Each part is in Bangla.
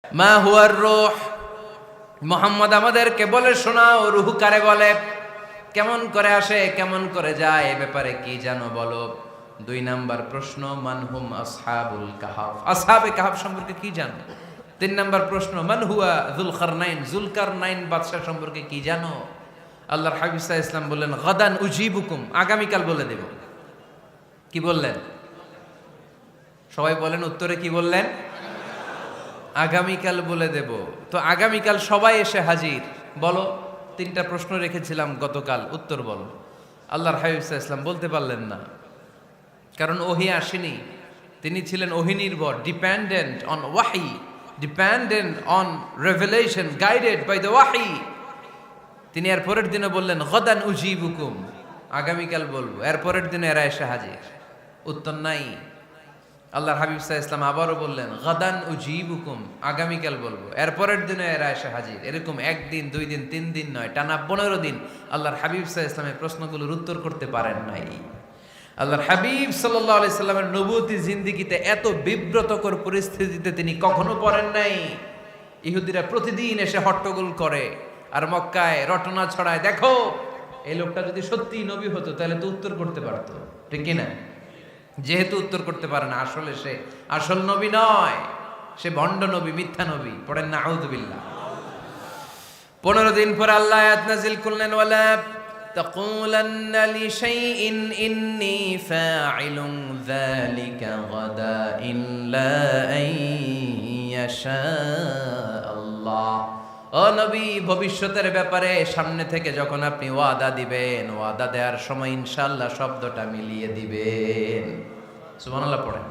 মা হুয়ার রূহ, মুহাম্মদ আমাদেরকে বলে শোনাও রূহ কারে বলে, কেমন করে আসে, কেমন করে যায়, এ ব্যাপারে কি জানো বলো। 2 নাম্বার প্রশ্ন, মানহুম আসহাবুল কাহাফ, আসহাবে কাহাফ সম্পর্কে কি জানো। 3 নাম্বার প্রশ্ন, মান হুয়া যুলকারনাইন, যুলকারনাইন বাদশা সম্পর্কে কি জানো। আল্লাহর হাবিব সাল্লাল্লাহু আলাইহি ওয়াসাল্লাম বললেন গাদান উজিবুকুম, আগামীকাল বলে দেব। কি বললেন? সবাই বলেন উত্তরে কি বললেন? আগামীকাল বলে দেব। তো আগামীকাল সবাই এসে হাজির। বলো, 3টা প্রশ্ন রেখেছিলাম গতকাল, উত্তর বলো। আল্লাহর হাবিব সাল্লাল্লাহু আলাইহি ওয়াসাল্লাম বলতে পারলেন না, কারণ ওহী আসেনি। তিনি ছিলেন ওহী নির্ভর, dependent on wahi, dependent on revelation, guided by the wahi. তিনি এর পরের দিনে বললেন গাদান উজিবুকুম, আগামীকাল বলবো। এর পরের দিনে এরা এসে হাজির, উত্তর নাই। আল্লাহর হাবিব সাল্লাল্লাহু আলাইহি ওয়াসাল্লাম আবারও বললেন গাদান উজিবুকুম, আগামীকাল বলবো। এর পরের দিনে এরা এসে হাজির। এরকম 1 দিন 2 দিন 3 দিন নয়, টানা 15 দিন আল্লাহর হাবিব সাল্লাল্লাহু আলাইহি ওয়াসাল্লামের প্রশ্নগুলোর উত্তর করতে পারেন নাই। আল্লাহর হাবিব সাল্লাল্লাহু আলাইহি সাল্লামের নবুয়তি জিন্দেগিতে এত বিব্রতকর পরিস্থিতিতে তিনি কখনো পড়েন নাই। ইহুদিরা প্রতিদিন এসে হট্টগোল করে আর মক্কায় রটনা ছড়ায়, দেখো এই লোকটা যদি সত্যিই নবী হতো তাহলে তো উত্তর করতে পারতো, ঠিক কি না? যেহেতু উত্তর করতে পারে না, আসলে সে আসল নবী নয়, সে ভণ্ড নবী, মিথ্যা নবী। পড়েন না আউযুবিল্লাহ। 15 দিন পর আল্লাহ আয়াত নাযিল করলেন, ওয়ালা তাকুলান্না লিশাইইন ইন্নী ফাইলুন যালিকা গাদা ইল্লা আইয়াশা আল্লাহ। ও নবী, ভবিষ্যতের ব্যাপারে সামনে থেকে যখন আপনি ওয়াদা দিবেন, ওয়াদা দেওয়ার সময় ইনশাআল্লাহ শব্দটা মিলিয়ে দিবেন। সুবহানাল্লাহ পড়েন।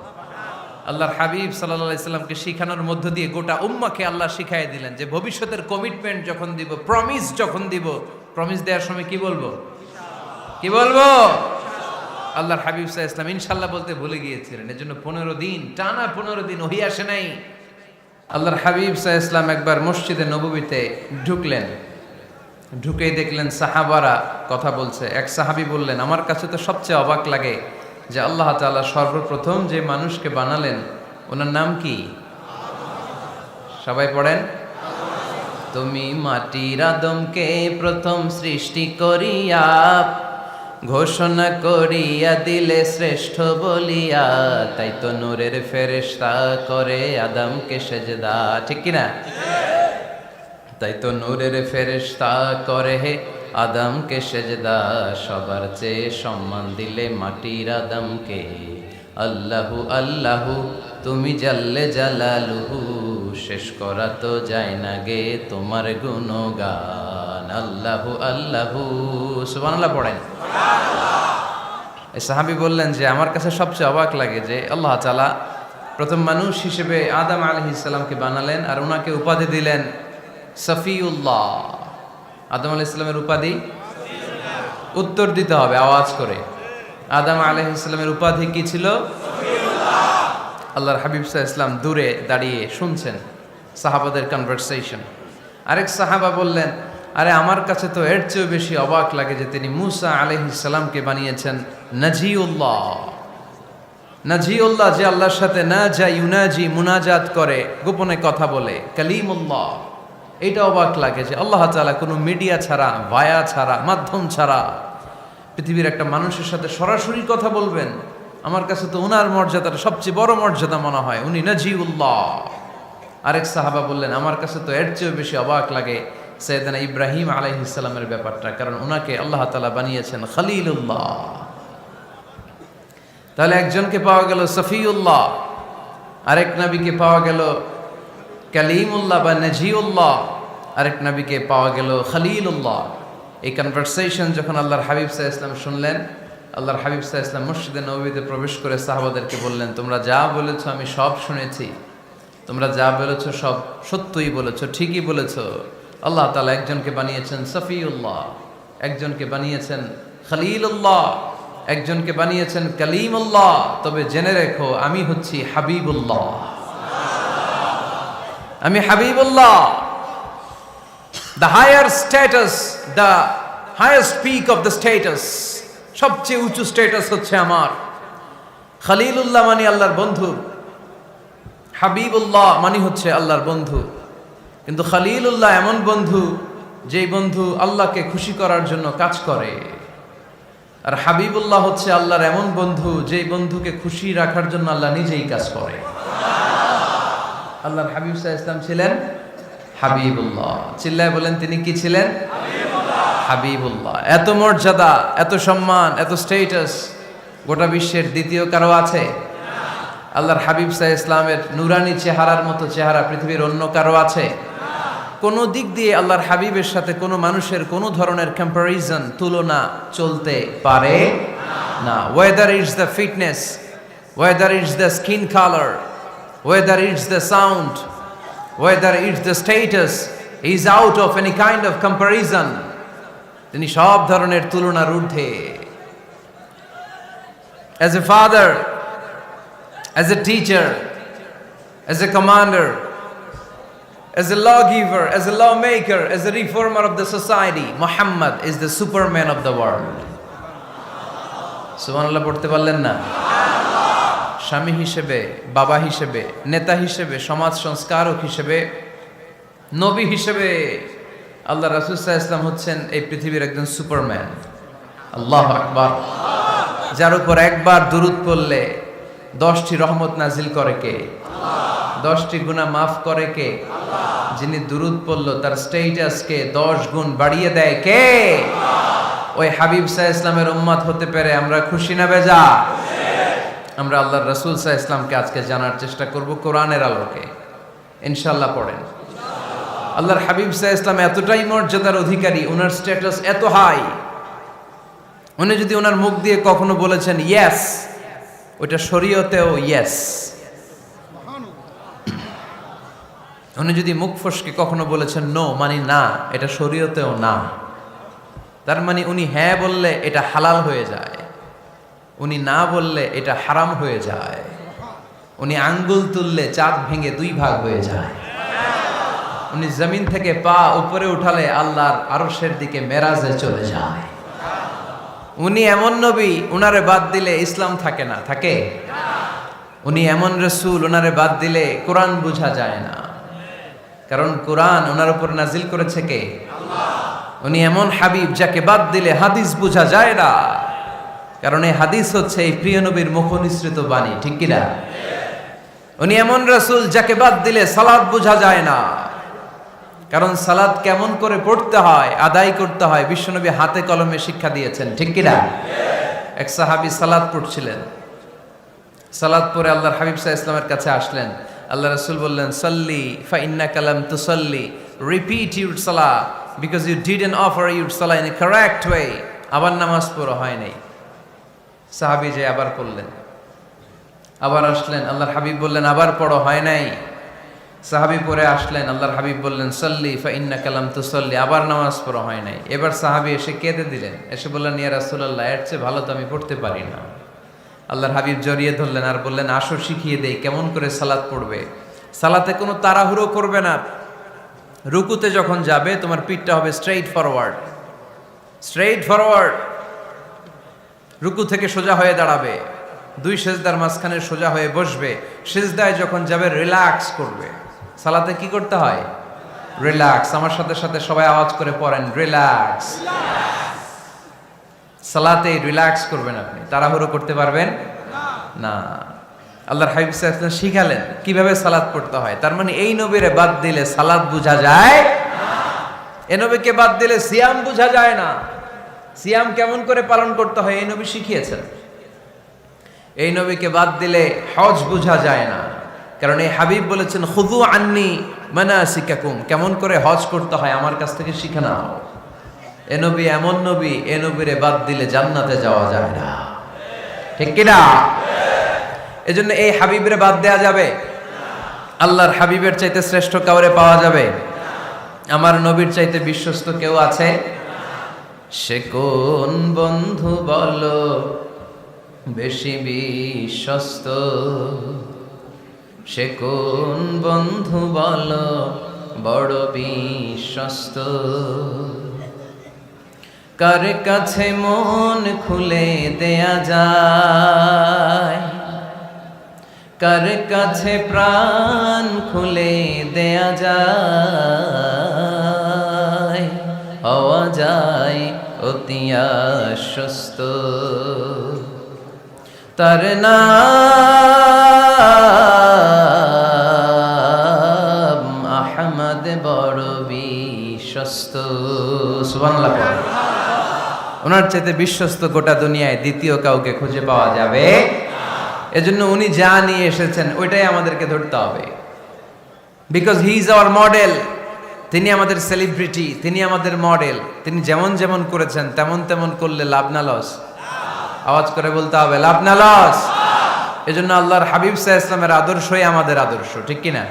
আল্লাহর হাবিব সাল্লাল্লাহু আলাইহি সাল্লামকে শিখানোর মধ্য দিয়ে গোটা উম্মাহকে আল্লাহ শিখাই দিলেন যে ভবিষ্যতের কমিটমেন্ট যখন দিব, প্রমিস যখন দিব, প্রমিস দেওয়ার সময় কি বলবো? কি বলবো? আল্লাহর হাবিব সাল্লাল্লাহু আলাইহি সাল্লাম ইনশাআল্লাহ বলতে ভুলে গিয়েছিলেন। এজন্য 15 দিন, টানা 15 দিন ওহী আসে নাই। আল্লাহর হাবিব সাল্লাল্লাহু আলাইহি সাল্লাম একবার মসজিদে নববীতে ঢুকলেন, ঢুকেই দেখলেন সাহাবারা কথা বলছে। এক সাহাবী বললেন, আমার কাছে তো সবচেয়ে অবাক লাগে যে আল্লাহ তাআলা সর্বপ্রথম যে মানুষকে বানালেন ওনার নাম কি? সবাই পড়েন। তুমি মাটির আদমকে প্রথম সৃষ্টি করিয়া ঘোষণা করিয়া দিলে শ্রেষ্ঠ বলিয়া, তাই তো নূরের ফেরেশতা করে আদমকে সেজদা, ঠিক কিনা? তাই তো নূরের ফেরেশতা করে হে আদমকে সেজদা, সবার চেয়ে সম্মান দিলে মাটির আদমকে। আল্লাহু আল্লাহু তুমি জাল্লে জালালুহু, শেষ করা তো যায় না গে তোমার গুণগান। আল্লাহু আল্লাহু, সুবহানাল্লাহ পড়েন। এই সাহাবী বললেন যে আমার কাছে সবচেয়ে অবাক লাগে যে আল্লাহ তাআলা প্রথম মানুষ হিসেবে আদম আলাইহিস সালামকে বানালেন আর ওনাকে উপাধি দিলেন সফিউল্লাহ। আদম আলাইহিস সালামের উপাধি উত্তর দিতে হবে আওয়াজ করে। আদম আলাইহিস সালামের উপাধি কি ছিল? আল্লাহর হাবিব সাল্লাল্লাহু আলাইহি ওয়াসাল্লাম দূরে দাঁড়িয়ে শুনছেন সাহাবাদের কনভারসেশন। আরেক সাহাবা বললেন, আরে আমার কাছে তো এর চেয়েও বেশি অবাক লাগে যে তিনি মূসা আলাইহিস সালামকে বানিয়েছেন নাজিউল্লাহ। নাজিউল্লাহ, যে আল্লাহর সাথে না যা ইউনাজি, মুনাজাত করে, গোপনে কথা বলে, কালিমুল্লাহ। এইটা অবাক লাগে যে আল্লাহ তাআলা কোনো মিডিয়া ছাড়া, ভায়া ছাড়া, মাধ্যম ছাড়া পৃথিবীর একটা মানুষের সাথে সরাসরি কথা বলবেন। আমার কাছে তো ওনার মর্যাদাটা সবচেয়ে বড় মর্যাদা মনে হয়, উনি নাজিউল্লাহ। আরেক সাহাবা বললেন, আমার কাছে তো এর চেয়েও বেশি অবাক লাগে সাইয়েদনা ইব্রাহিম আলাইহিস সালামের ব্যাপারটা, কারণ ওনাকে আল্লাহ তাআলা বানিয়েছেন খলিলুল্লাহ। তাহলে একজনকে পাওয়া গেল সফিউল্লাহ, আরেক নবীকে পাওয়া গেল কালিমুল্লাহ বা নাজিউল্লাহ, আরেক নবীকে পাওয়া গেল খলিলুল্লাহ। এই কনভারসেশন যখন আল্লাহর হাবিব সাল্লাল্লাহু আলাইহি ওয়াসাল্লাম শুনলেন, আল্লাহর হাবিব সাল্লাল্লাহু আলাইহি ওয়াসাল্লাম মসজিদে নববীতে প্রবেশ করে সাহাবাদেরকে বললেন, তোমরা যা বলেছো আমি সব শুনেছি, তোমরা যা বলেছো সব সত্যই বলেছো, ঠিকই বলেছো। আল্লাহ তাআলা একজনকে বানিয়েছেন সফিউল্লাহ, একজনকে বানিয়েছেন খলিলুল্লাহ, একজনকে বানিয়েছেন কালিমুল্লাহ। তবে জেনে রেখো আমি হচ্ছি হাবিবুল্লাহ, আমি Habibullah. The higher status, the highest peak of the status, সবচেয়ে উঁচু স্ট্যাটাস হচ্ছে আমার। খলিলুল্লাহ মানে আল্লাহর বন্ধু, হাবিবুল্লাহ মানে হচ্ছে আল্লাহর বন্ধু, কিন্তু খলিলুল্লাহ এমন বন্ধু যেই বন্ধু আল্লাহকে খুশি করার জন্য কাজ করে। আর হাবিবুল্লাহ হচ্ছে আল্লাহর এমন বন্ধু যেই বন্ধুকে খুশি রাখার জন্য আল্লাহ নিজেই কাজ করে। আল্লাহর হাবিব সাল্লাল্লাহু আলাইহি ওয়াসাল্লাম ছিলেন হাবিবুল্লাহ। চিল্লায় বলেন তিনি কি ছিলেন? হাবিবুল্লাহ। এত মর্যাদা, এত সম্মান, এত স্টেটাস গোটা বিশ্বের দ্বিতীয় কারো আছে? আল্লাহর হাবিব সাল্লাল্লাহু আলাইহি ওয়াসাল্লামের নুরানি চেহারার মতো চেহারা পৃথিবীর অন্য কারো আছে? কোনো দিক দিয়ে আল্লাহর হাবিবের সাথে কোনো মানুষের কোনো ধরনের কম্প্যারিজন, তুলনা চলতে পারে না। Whether it's the fitness, whether it's the skin colour, whether it's the sound, whether it's the status, is out of any kind of comparison. তিনি সব ধরনের তুলনার ঊর্ধ্বে। As a father, as a teacher, as a commander, as a lawgiver, as a lawmaker, as a reformer of the society, Muhammad is the superman of the world. সুবহানাল্লাহ পড়তে পারলেন না? স্বামী হিসেবে, বাবা হিসেবে, নেতা হিসেবে, সমাজ সংস্কারক হিসেবে, নবী হিসেবে আল্লাহ রাসূল সাল্লাল্লাহু আলাইহি ওয়াসাল্লাম হচ্ছেন এই পৃথিবীর একজন সুপারম্যান। আল্লাহু আকবার। যার উপর একবার দুরূদ পড়লে 10টি রহমত নাজিল করে কে? 10টি গুনাহ মাফ করে কে? যিনি দুরূদ পড়ল তার স্ট্যাটাসকে 10 গুণ বাড়িয়ে দেয় কে? ওই হাবিব সাল্লাল্লাহু আলাইহি ওয়াসাল্লামের উম্মত হতে পেরে আমরা খুশি না বেজা? আমরা আল্লাহর রাসূল সাল্লাল্লাহু আলাইহি ওয়াসাল্লামকে আজকে জানার চেষ্টা করব কোরআনের আলোকে। ইনশাআল্লাহ পড়েন। আল্লাহর হাবিব সাল্লাল্লাহু আলাইহি ওয়াসাল্লাম এতটাই মর্যাদার অধিকারী, ওনার স্ট্যাটাস এত হাই, উনি যদি ওনার মুখ দিয়ে কখনো বলেছেন ইয়েস, ওইটা শরীয়তেও ইয়েস। উনি যদি মুখ ফসকে কখনো বলেছেন নো, মানে না, এটা শরীয়তেও না। তার মানে উনি হ্যাঁ বললে এটা হালাল হয়ে যায়, উনি না বললে এটা হারাম হয়ে যায়। উনি আঙ্গুল তুললে চাঁদ ভেঙে 2 ভাগ হয়ে যায়। উনি জমিন থেকে পা উপরে উঠালে আল্লাহর আরশের দিকে মেরাজে চলে যায়। উনি এমন নবী, উনারে বাদ দিলে ইসলাম থাকে না, থাকে? উনি এমন রাসূল, উনারে বাদ দিলে কোরআন বোঝা যায় না, কারণ কোরআন ওনার উপর নাজিল করেছে কে? আল্লাহ। উনি এমন হাবিব যাকে বাদ দিলে হাদিস বোঝা যায় না, কারণ এই হাদিস হচ্ছে এই প্রিয় নবীর মুখনিসৃত বাণী, ঠিক কি না? উনি এমন রাসূল যাকে বাদ দিলে সালাত বোঝা যায় না, কারণ সালাত কেমন করে পড়তে হয়, আদায় করতে হয় বিশ্বনবী হাতে কলমে শিক্ষা দিয়েছেন, ঠিক কি না? এক সাহাবী সালাত পড়ছিলেন, সালাত পড়ে আল্লাহর হাবিব সাল্লাল্লাহু আলাইহি ওয়াসাল্লামের কাছে আসলেন। আল্লাহ রাসূল বললেন সাল্লি ফা ইন্নাকা লাম তুসাল্লি, রিপিট ইউর সালাহ because you didn't offer your সালাহ ইন এ কারেক্ট ওয়ে। আবার নামাজ পড়া হয় নাই। সাহাবী যে আবার পড়লেন, আবার আসলেন, আল্লাহর হাবিব বললেন আবার পড়ো, হয় নাই। সাহাবী পরে আসলেন, আল্লাহর হাবিব বললেন সাল্লি ফা ইন্নাকা লাম তুসাল্লি, আবার নামাজ পড়া হয় নাই। এবার সাহাবী এসে কেঁদে দিলেন, এসে বললেন ইয়া রাসূলুল্লাহ, এর চেয়ে ভালো তো আমি পড়তে পারি না। আল্লাহর হাবিব জড়িয়ে ধরলেন আর বললেন আসো শিখিয়ে দেই কেমন করে সালাত পড়বে। সালাতে কোনো তাড়াহুড়ো করবে না। রুকুতে যখন যাবে তোমার পিঠটা হবে স্ট্রেইট ফরওয়ার্ড, স্ট্রেইট ফরওয়ার্ড। রুকু থেকে সোজা হয়ে দাঁড়াবে, 2 সেজদার মাঝখানে সোজা হয়ে বসবে। সেজদায় যখন যাবে রিল্যাক্স করবে। সালাতে কি করতে হয়? রিল্যাক্স। আমার সাথে সাথে সবাই আওয়াজ করে পড়েন রিল্যাক্স। সালাতে রিল্যাক্স করবেন, আপনি তাড়াহুড়ো করতে পারবেন না। আল্লাহর হাবিব সাল্লাল্লাহু আলাইহি ওয়াসাল্লাম শিখালেন কিভাবে সালাত পড়তে হয়। তার মানে এই নবীরে বাদ দিলে সালাত বোঝা যায় না, এই নবীকে বাদ দিলে সিয়াম বোঝা যায় না। সিয়াম কেমন করে পালন করতে হয় এই নবী শিখিয়েছেন। এই নবীকে বাদ দিলে হজ বোঝা যায় না, কারণ এই হাবিব বলেছেন খুযু আন্নী মানাসিকাকুম, কেমন করে হজ করতে হয় আমার কাছ থেকে শিখে নাও। এ নবী এমন নবী, এ নবীরে বাদ দিলে জান্নাতে যাওয়া যায় না, ঠিক কি না? এজন্য এই হাবিবরে বাদ দেয়া যাবে? আল্লাহর হাবিবের চাইতে শ্রেষ্ঠ কাউরে পাওয়া যাবে? আমার নবীর চাইতে বিশ্বস্ত কেউ আছে? সে কোন বন্ধু বলো বেশি বিশ্বস্ত, সে কোন বন্ধু বলো বড় বিশ্বস্ত, কার কাছে মন খুলে দেয়া যায়, কার কাছে প্রাণ খুলে দেয়া যায়, হওয়া যায় অতি আশ্বস্ত। তার নাম আহমদ বড় বিশ্বস্ত। সুবহানাল্লাহ। ওনার চাইতে বিশ্বস্ত গোটা দুনিয়ায় দ্বিতীয় কাউকে খুঁজে পাওয়া যাবে। এজন্য উনি যা নিয়ে এসেছেন ওইটাই আমাদেরকে ধরতে হবে, because he is our model. তিনি আমাদের সেলিব্রিটি, তিনি আমাদের মডেল। তিনি যেমন যেমন করেছেন তেমন তেমন করলে লাভ না লস? আওয়াজ করে বলতে হবে, লাভ না লস? এজন্য আল্লাহর হাবিব সাল্লাল্লাহু আলাইহি ওয়াসাল্লামের আদর্শই আমাদের আদর্শ, ঠিক কি না?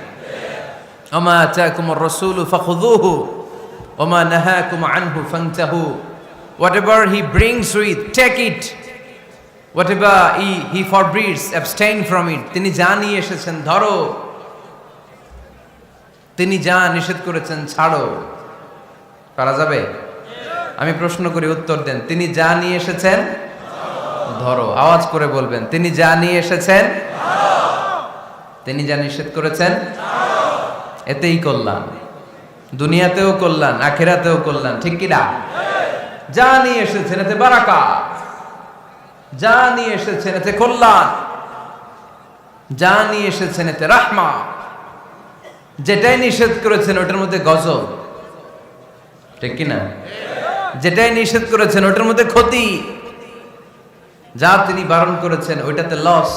ওমা আতাকুমুর রাসূলু ফাখুযুহু ওমা নাহাকুম আনহু ফান্তাহু। Whatever he brings with, take it. Whatever he forbids, abstain from it. তিনি যা নিয়ে এসেছেন ধরো, তিনি যা নিষেধ করেছেন ছাড়ো। পারা যাবে? আমি প্রশ্ন করি, উত্তর দেন। তিনি যা নিয়ে এসেছেন ধরো। আওয়াজ করে বলবেন, তিনি যা নিয়ে এসেছেন ধরো, তিনি যা নিষেধ করেছেন ছাড়ো। এতেই কল্যাণ, দুনিয়াতেও কল্যাণ, আখিরাতেও কল্যাণ, ঠিক কি না? যা নিয়ে এসেছেন এতে বারাকাত, যা নিয়ে এসেছেন এতে কল্যাণ, যা নিয়ে এসেছেন এতে রাহমা। যেটাই নিষেধ করেছেন ওটার মধ্যে গজব, ঠিক কি না? যেটাই নিষেধ করেছেন ওটার মধ্যে ক্ষতি, যা তিনি বারণ করেছেন ওইটাতে লস।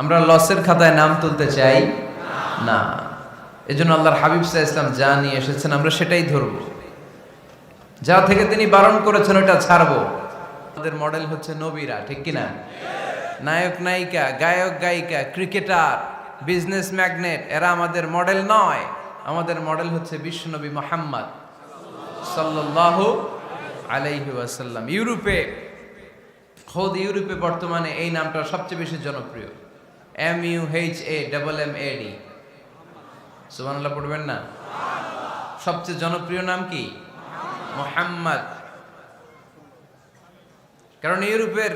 আমরা লসের খাতায় নাম তুলতে চাই না। এজন্য আল্লাহর হাবিব সাল্লাল্লাহু আলাইহি ওয়াসাল্লাম যা নিয়ে এসেছেন আমরা সেটাই ধরব, যা থেকে তিনি বারণ করেছেন ওটা ছাড়বো। আমাদের মডেল হচ্ছে নবীরা, ঠিক কি না? নায়ক নায়িকা, গায়ক গায়িকা, ক্রিকেটার, বিজনেস ম্যাগনেট, এরা আমাদের মডেল নয়। আমাদের মডেল হচ্ছে বিশ্বনবী মুহাম্মদ সাল্লাল্লাহু আলাইহি ওয়াসাল্লাম। ইউরোপে বর্তমানে এই নামটা সবচেয়ে বেশি জনপ্রিয়, MUHAMMAD। সুবহানাল্লাহ পড়বেন না? সবচেয়ে জনপ্রিয় নাম কি? মুহাম্মদ। কারণ ইউরোপের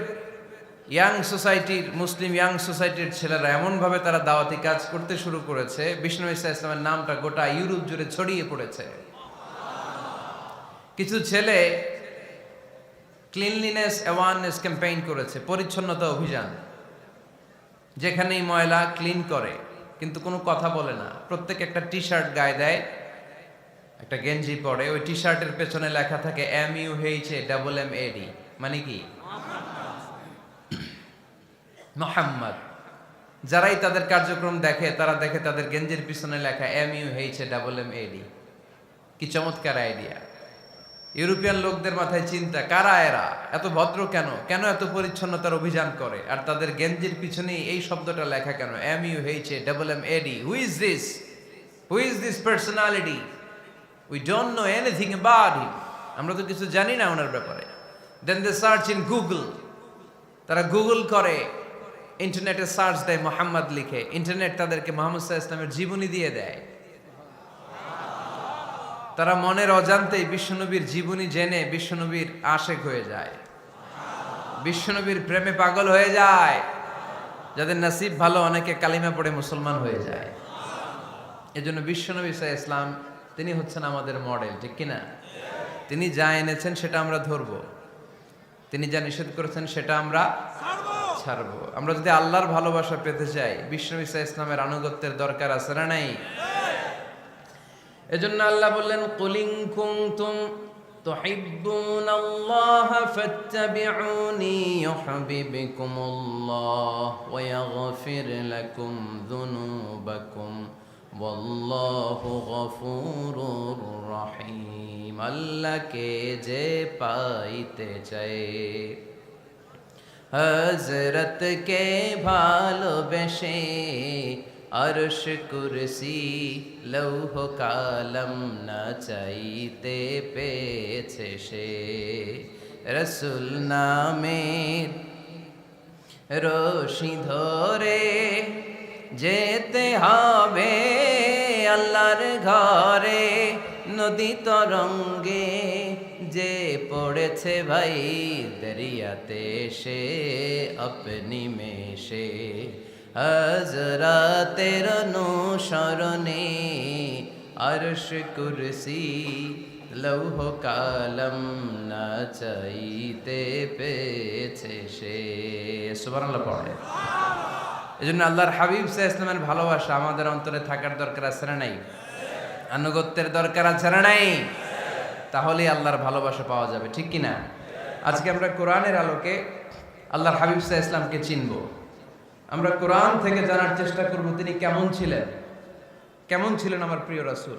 ইয়াং সোসাইটির, মুসলিম ইয়াং সোসাইটির ছেলেরা এমনভাবে তারা দাওয়াতি কাজ করতে শুরু করেছে, বিষ্ণু ঈসা ইসলামের নামটা গোটা ইউরোপ জুড়ে ছড়িয়ে পড়েছে। কিছু ছেলে ক্লিনলিনেস অ্যাওয়ারনেস ক্যাম্পেইন করেছে, পরিচ্ছন্নতা অভিযান। যেখানেই ময়লা ক্লিন করে, কিন্তু কোনো কথা বলে না। প্রত্যেক একটা টি শার্ট গায়ে দেয়, একটা গেঞ্জি পরে, ওই টি শার্টের পেছনে লেখা থাকে MUHAMMAD, মানে কি? মুহাম্মদ। যারাই তাদের কার্যক্রম দেখে তারা দেখে তাদের গেঞ্জির পিছনে লেখা MUHAMMAD। কি চমৎকার আইডিয়া! ইউরোপিয়ান লোকদের মাথায় চিন্তা, কারা এরা, এত ভদ্র কেন, কেন এত পরিচ্ছন্নতার অভিযান করে, আর তাদের গেঞ্জির পিছনেই এই শব্দটা লেখা কেন, MUHAMMAD। Who is this personality? We don't know anything about him. আমরা তো কিছু জানি না ওনার ব্যাপারে। Then they search in Google. তারা গুগল করে, ইন্টারনেটে সার্চ দেয় মুহাম্মদ লিখে, ইন্টারনেট তাদেরকে মুহাম্মদ সাল্লাল্লাহু আলাইহি ওয়াসাল্লামের জীবনী দিয়ে দেয়। তারা মনের অজান্তেই বিশ্বনবীর জীবনী জেনে বিশ্বনবীর আশেক হয়ে যায়, বিশ্বনবীর প্রেমে পাগল হয়ে যায়। যাদের নসিব ভালো, অনেকে কালিমা পড়ে মুসলমান হয়ে যায়। এজন্য বিশ্বনবী সাল্লাল্লাহু আলাইহি ওয়াসাল্লাম তিনি হচ্ছেন আমাদের মডেল, ঠিক কিনা? তিনি যা এনেছেন সেটা আমরা ধরবো, তিনি যা নিষেধ করেছেন সেটা আমরা ছাড়বো। আমরা যদি আল্লাহর ভালোবাসা পেতে চাই, বিশ্বনবী সাল্লাল্লাহু আলাইহি ওয়াসাল্লামের আনুগত্যের দরকার আছে না নাই? এজন্য আল্লাহ বললেন, কুল ইন কুনতুম তুহিব্বুনাল্লাহা ফাত্তাবিউনি ইউহিব্বুকুমুল্লাহ ওয়া ইয়াগফির লাকুম যুনুবাকুম ওয়াল্লাহু গফুরুর রহিম। আল্লাহকে যে পাইতে চায়, হযরতকে ভালোবেসে আরশ কুরসি লৌহ কালম না চাইতে পেয়েছে সে। রসুল নামের রশি ধরে যেতে হবে আল্লাহর ঘরে। নদী তরঙ্গে যে পড়েছে ভাই দরিয়াতে সে আপনি মেশে হযরতের অনুসরণে আরশ কুরসি লৌহ কালম না চাইতে পেয়েছে সে। সুবহানাল্লাহ পড়ে। এজন্য আল্লাহর হাবিব সাল্লাল্লাহু আলাইহি ওয়াসাল্লামের ভালোবাসা আমাদের অন্তরে থাকার দরকার আছে না নাই? আনুগত্যের দরকার আছে না নাই? তাহলে আল্লাহর ভালোবাসা পাওয়া যাবে, ঠিক কি না? আজকে আমরা কোরআনের আলোকে আল্লাহর হাবিব সাল্লাল্লাহু আলাইহি ওয়াসাল্লামকে চিনব। আমরা কোরআন থেকে জানার চেষ্টা করব তিনি কেমন ছিলেন, কেমন ছিলেন আমার প্রিয় রাসূল।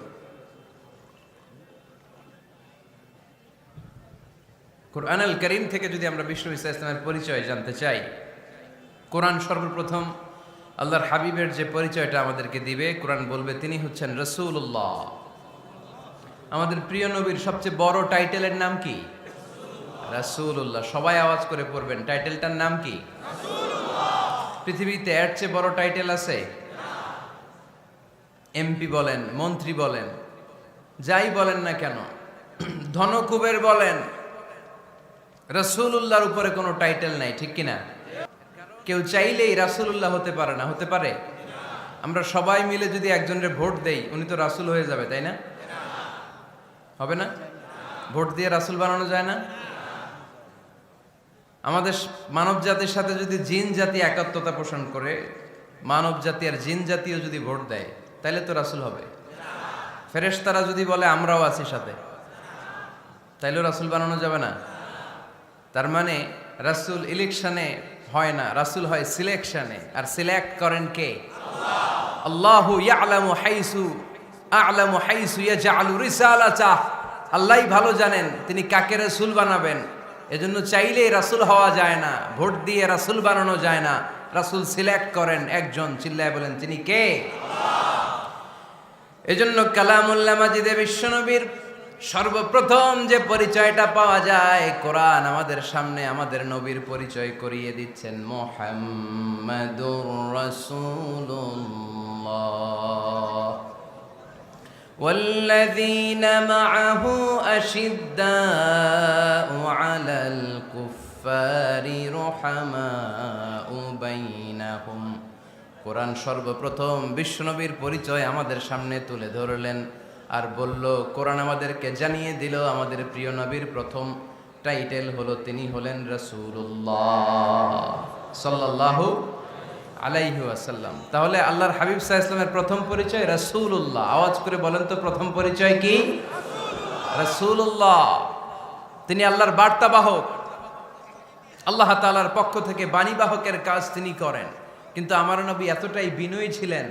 কোরআনুল কারীম থেকে যদি আমরা বিষ্ণু ঈসা ইসলামের পরিচয় জানতে চাই, কোরআন সর্বপ্রথম আল্লাহর হাবিবের যে পরিচয়টা আমাদেরকে দিবে, কোরআন বলবে তিনি হচ্ছেন রাসূলুল্লাহ। আমাদের প্রিয় নবীর সবচেয়ে বড় টাইটেলের নাম কি? রাসূলুল্লাহ। সবাই আওয়াজ করে পড়বেন, টাইটেলটার নাম কি? পৃথিবীতে এর চেয়ে বড় টাইটেল আছে? এমপি বলেন, মন্ত্রী বলেন, যাই বলেন না কেন, ধনকুবের বলেন, রাসূলুল্লাহর উপরে কোনো টাইটেল নাই, ঠিক কিনা? কেউ চাইলেই রাসূলুল্লাহ হতে পারে না, হতে পারে? আমরা সবাই মিলে যদি একজনের ভোট দেই, উনি তো রাসূল হয়ে যাবে, তাই না? হবে না? ভোট দিয়ে রাসূল বানানো যায় না? আমাদের মানব জাতির সাথে যদি জিন জাতি একাত্মতা পোষণ করে, মানব জাতি আর জিন জাতিও যদি ভোট দেয়, তাহলে তো রাসূল হবে। ফেরেশতারা যদি বলে আমরাও আছি সাথে, তাইলেও রাসূল বানানো যাবে না। তার মানে রাসূল ইলেকশনে হয় না, রাসূল হয় সিলেকশনে। আর সিলেক্ট করেন কে? আল্লাহু ইয়ালামু হাইসু ইয়াজআলু রিসালাতাহ। আল্লাহই ভালো জানেন তিনি কাকে রাসূল বানাবেন। এজন্য চাইলেই রাসূল হওয়া যায় না, ভোট দিয়ে রাসূল বানানো যায় না। রাসূল সিলেক্ট করেন একজন, চিল্লায় বলেন তিনি কে? এজন্য কালামুল্লাহ মাজিদে বিশ্বনবীর সর্বপ্রথম যে পরিচয়টা পাওয়া যায়, কোরআন আমাদের সামনে আমাদের নবীর পরিচয় করিয়ে দিচ্ছেন, মুহাম্মাদুর রাসূলুল্লাহ ওয়াল্লাযীনা মাআহু আশিদ্দাউ আলাল কুফফারি রুহামাউ বাইনাহুম। কোরআন সর্বপ্রথম বিশ্বনবীর পরিচয় আমাদের সামনে তুলে ধরলেন আর বলল, কোরআন আমাদেরকে জানিয়ে দিল আমাদের প্রিয় নবীর প্রথম টাইটেল হলো তিনি হলেন রাসূলুল্লাহ সাল্লাল্লাহু আলাইহি ওয়াসাল্লাম। তাহলে আল্লাহর হাবিব সাল্লাল্লাহু আলাইহি ওয়াসাল্লামের প্রথম পরিচয় রাসূলুল্লাহ। আওয়াজ করে বলেন তো প্রথম পরিচয় কি? রাসূলুল্লাহ। তিনি আল্লাহর বার্তাবাহক, আল্লাহ তাআলার পক্ষ থেকে বাণীবাহকের কাজ তিনি করেন। কিন্তু আমার নবী এতটাই বিনয়ী ছিলেন,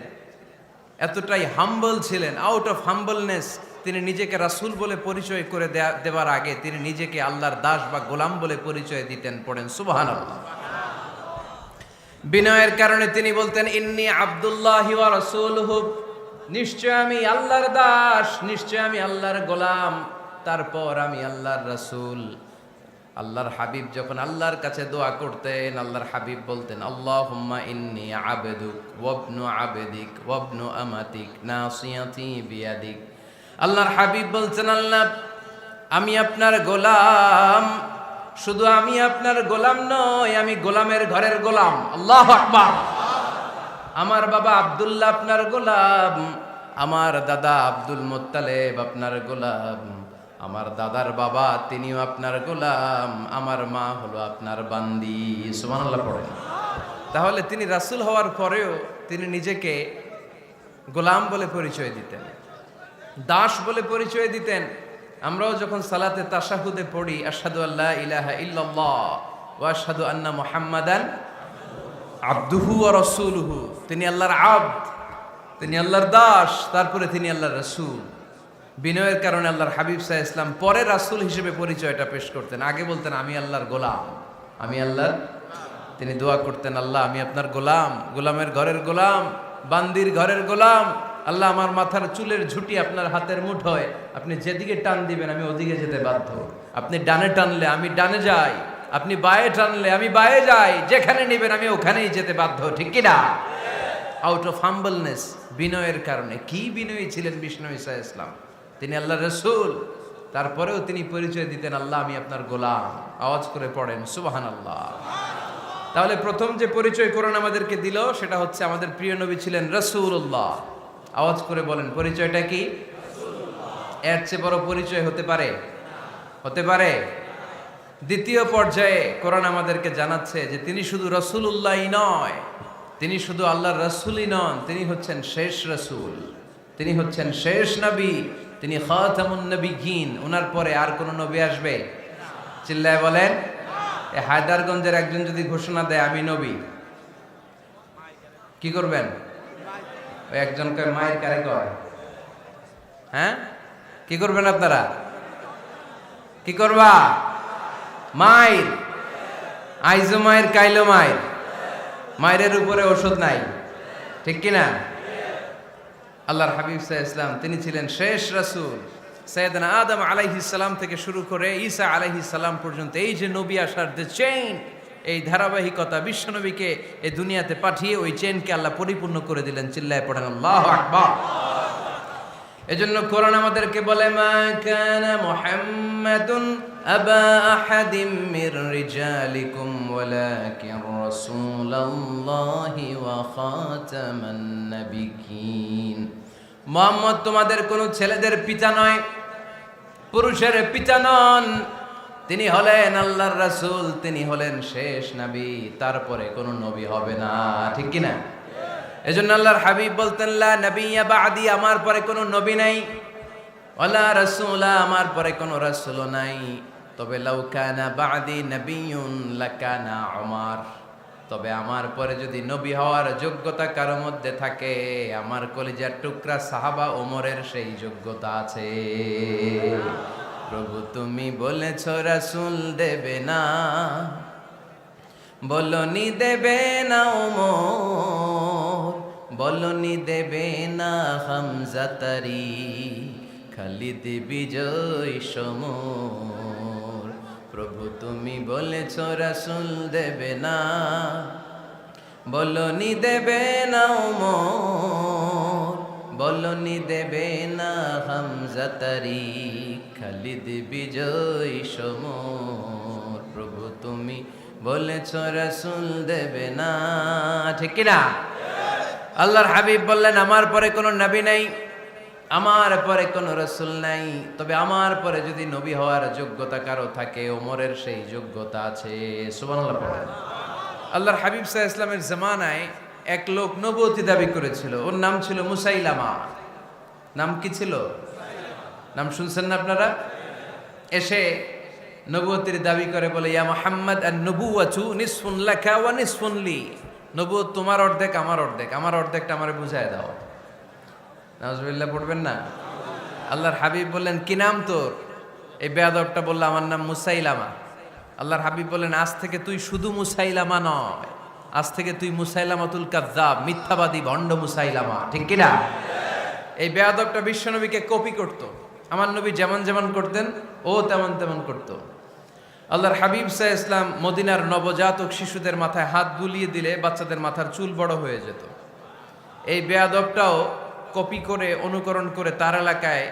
এতটাই হাম্বল ছিলেন, আউট অফ হাম্বলনেস তিনি নিজেকে রাসূল বলে পরিচয় করে দেওয়ার আগে তিনি নিজেকে আল্লাহর দাস বা গোলাম বলে পরিচয় দিতেন। পড়েন সুবহানাল্লাহ। বিনয়ের কারণে তিনি বলতেন, ইন্নী আব্দুল্লাহি ওয়া রাসূলুহু, নিশ্চয় আমি আল্লাহর দাস, নিশ্চয় আমি আল্লাহর গোলাম, তারপর আমি আল্লাহর রাসূল। আল্লাহর হাবিব যখন আল্লাহর কাছে দোয়া করতেন, আল্লাহর হাবিব বলতেন, আল্লাহুম্মা ইন্নী আবদুক ওয়া ইবনু আবদিক ওয়া ইবনু আমাতিক নাসিয়াতি বিয়াদিক। আল্লাহর হাবিব বলছেন, আল্লাহ আমি আপনার গোলাম, শুধু আমি আপনার গোলাম নই, আমি গোলামের ঘরের গোলাম। আল্লাহু আকবার। আমার বাবা আব্দুল্লাহ আপনার গোলাম, আমার দাদা আব্দুল মুত্তালিব আপনার গোলাম, আমার দাদার বাবা তিনিও আপনার গোলাম, আমার মা হলো আপনার বান্দি। সুবহানাল্লাহ পড়েন। তাহলে তিনি রাসূল হওয়ার পরেও তিনি নিজেকে গোলাম বলে পরিচয় দিতেন, দাস বলে পরিচয় দিতেন। আমরাও যখন সালাতে তাশাহুদে পড়ি, আশহাদু আল্লা ইলাহা ইল্লাল্লাহ ওয়া আশহাদু আন্না মুহাম্মাদান আবদুহু ওয়া রাসূলুহু, তিনি আল্লাহর আবদ, তিনি আল্লাহর দাস, তারপরে তিনি আল্লাহর রাসূল। বিনয়ের কারণে আল্লাহর হাবিব সাল্লাল্লাহু আলাইহি ওয়াসাল্লাম পরে রাসূল হিসেবে পরিচয়টা পেশ করতেন। আগে বলতেন আমি আল্লাহর গোলাম, আমি আল্লাহর। তিনি দোয়া করতেন, আল্লাহ আমি আপনার গোলাম, গোলামের ঘরের গোলাম, বান্দির ঘরের গোলাম। আল্লাহ আমার মাথার চুলের ঝুঁটি আপনার হাতের মুঠোয়, আপনি যেদিকে টান দিবেন আমি ওদিকে যেতে বাধ্য। আপনি ডানে টানলে আমি ডানে যাই, আপনি বায়ে টানলে আমি বায়ে যাই, যেখানে নেবেন আমি ওখানেই যেতে বাধ্য, ঠিক কিনা? আউট অফ হাম্বলনেস, বিনয়ের কারণে। কি বিনয়ী ছিলেন বিষ্ণু ঈসা ইসলাম। তিনি আল্লাহর রাসূল, তারপরেও তিনি পরিচয় দিতেন, আল্লাহ আমি আপনার গোলাম। আওয়াজ করে পড়েন সুবহানাল্লাহ। তাহলে প্রথম যে পরিচয় কোরআন আমাদেরকে দিল সেটা হচ্ছে আমাদের প্রিয় নবী ছিলেন রাসূলুল্লাহ। আওয়াজ করে বলেন পরিচয়টা কি? এর চেয়ে বড় পরিচয় হতে পারে? হতে পারে? দ্বিতীয় পর্যায়ে কোরআন আমাদেরকে জানাচ্ছে যে তিনি শুধু রাসূলুল্লাহই নয়, তিনি শুধু আল্লাহর রাসূলই নন, তিনি হচ্ছেন শেষ রাসূল, তিনি হচ্ছেন শেষ নবী, তিনি খাতামুন নবিয়্যিন। ওনার পরে আর কোন নবী আসবে? চিল্লায় বলেন। এই হায়দারগঞ্জের একজন যদি ঘোষণা দেয় আমি নবী, কি করবেন? ওই একজন কয় মায়ের কারে কয়, হ্যাঁ কি করবেন আপনারা? কি করবা? মায়ের আইজো মায়ের কাইলো মায়ের, মায়ের উপরে ওষুধ নাই, ঠিক কিনা? আল্লাহর হাবিব সাল্লাল্লাহু আলাইহি ওয়াসাল্লাম তিনি ছিলেন শেষ রাসূল। সাইয়েদনা আদম আলাইহিস সালাম থেকে শুরু করে ঈসা আলাইহিস সালাম পর্যন্ত এই যে নবী আসার যে চেইন, এই ধারাবাহিকতা, বিশ্ব নবীকে এই দুনিয়াতে পাঠিয়ে ওই চেইনকে আল্লাহ পরিপূর্ণ করে দিলেন। চিল্লায় পড়েন আল্লাহু আকবার। এজন্য কোরআন আমাদেরকে বলে মা কানা মুহাম্মাদুন আবা আহাদিম মির রিজালিকুম ওয়ালাকিন রাসূলুল্লাহি ওয়া খাতামান নাবিয়্যিন। মুহাম্মদ তোমাদের কোন ছেলেদের পিতা নয়, পুরুষের পিতা নন, তিনি হলেন আল্লাহর রাসূল, তিনি হলেন শেষ নবী, তারপরে কোন নবী হবে না, ঠিক কি না? এজন্য আল্লাহর হাবিব বলতেন লা নবিয়্যা বা'দি, আমার পরে কোনো নবী নাই, ওয়ালা রাসূলা, আমার পরে কোনো রাসূল নাই। তবে লাউ কানা বা'দি নবিয়্যুন লাকানা উমর, তবে আমার পরে যদি নবী হওয়ার যোগ্যতা কারো মধ্যে থাকে, আমার কলিজার টুকরা সাহাবা ওমরের সেই যোগ্যতা আছে। প্রভু তুমি বলেছো রাসূল দেবে না, বলনি দেবে না ওমর, বলনি দেবে না হামজা তারি, খালিদ বিজয় সমর। প্রভু তুমি বলেছ রাসূল দেবে না, বলনি দেবে না ওমর, বলনি দেবে না হামজা তারি, খালিদ বিজয় সমর। প্রভু তুমি বলেছ রাসূল দেবে না, ঠিক কি না? আল্লাহর হাবিব বললেন আমার পরে কোনো নবী নাই, আমার পরে কোনো রাসূল নাই, তবে আমার পরে যদি নবী হওয়ার যোগ্যতা কারো থাকে, ওমরের সেই যোগ্যতা আছে। সুবহানাল্লাহ পড়েন। আল্লাহর হাবিব সাল্লাল্লাহু আলাইহি ওয়াসাল্লামের জামানায় এক লোক নবুয়তি দাবি করেছিল, ওর নাম ছিল মুসাইলামা। নাম কি ছিল? নাম শুনছেন না আপনারা? এসে নবুয়তির দাবি করে বলে ইয়া মুহাম্মদ আন-নবুওয়াতু নিসফুন লাকা ওয়া নিসফুন লি, নবুয়ত তোমার অর্ধেক আমার অর্ধেক, আমার অর্ধেকটা আমারে বুঝায় দাও। নাউজুবিল্লাহ পড়বেন না? আল্লাহর হাবিব বললেন কি নাম তোর? এই বেয়াদবটা বলল আমার নাম মুসাইলামা। আল্লাহর হাবিব বললেন আজ থেকে তুই শুধু মুসাইলামা নয়, আজ থেকে তুই মুসাইলামাতুল কাযযাব, মিথ্যাবাদী ভণ্ড মুসাইলামা, ঠিক কি না? এই বেয়াদবটা বিশ্বনবীকে কপি করত, আমার নবী যেমন যেমন করতেন ও তেমন তেমন করত। আল্লাহর হাবিব সাল্লাল্লাহু আলাইহি ওয়াসাল্লাম মদিনার নবজাতক শিশুদের মাথায় হাত বুলিয়ে দিলে বাচ্চাদের মাথার চুল বড় হয়ে যেত। এই বেয়াদবটাও কপি করে অনুকরণ করে তার এলাকায়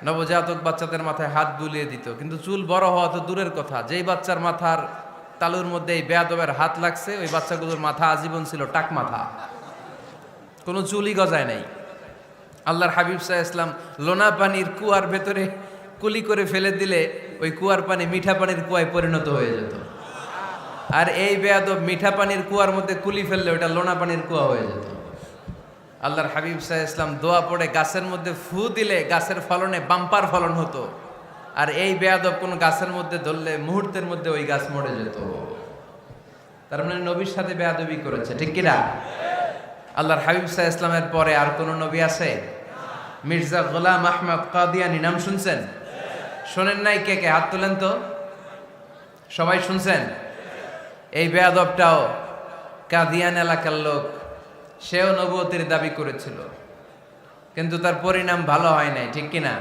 নবজাতক বাচ্চাদের মাথায় হাত বুলিয়ে দিত, কিন্তু চুল বড় হওয়া তো দূরের কথা, যেই বাচ্চার মাথার তালুর মধ্যে এই বেয়াদবের হাত লাগছে ওই বাচ্চাগুলোর মাথা আজীবন ছিল টাক মাথা, কোনো চুলই গজায় নাই। আল্লাহর হাবিব সাল্লাল্লাহু আলাইহি ওয়াসাল্লাম লোনা পানির কুয়ার ভেতরে কুলি করে ফেলে দিলে ওই কুয়ার পানি মিঠা পানির কুয়ায় পরিণত হয়ে যেত। আর এই বেয়াদব মিঠা পানির কুয়ার মধ্যে কুলি ফেললে ওটা লোনা পানির কুয়া হয়ে যেত। আল্লাহর হাবিব সাল্লাল্লাহু আলাইহি ওয়াসাল্লাম দোয়া পড়ে গাছের মধ্যে ফু দিলে গাছের ফলনে বাম্পার ফলন হতো, আর এই বেয়াদব কোন গাছের মধ্যে ধরলে মুহূর্তের মধ্যে ওই গাছ মরে যেত। তার মানে নবীর সাথে বেয়াদবি করেছে, ঠিক কিনা? আল্লাহর হাবিব সাল্লাল্লাহু আলাইহি ওয়াসাল্লামের পরে আর কোন নবী আছে? মির্জা গোলাম আহমদ কাদিয়ানী নাম শুনছেন? শোনেন নাই? কে কে হাত তোলেন তো। সবাই শুনছেন? এই বেয়াদবটাও কাদিয়ান এলাকার লোক, সেও নবুয়তির দাবি করেছিল, কিন্তু তার পরিণাম ভালো হয় নাই, ঠিক কিনা?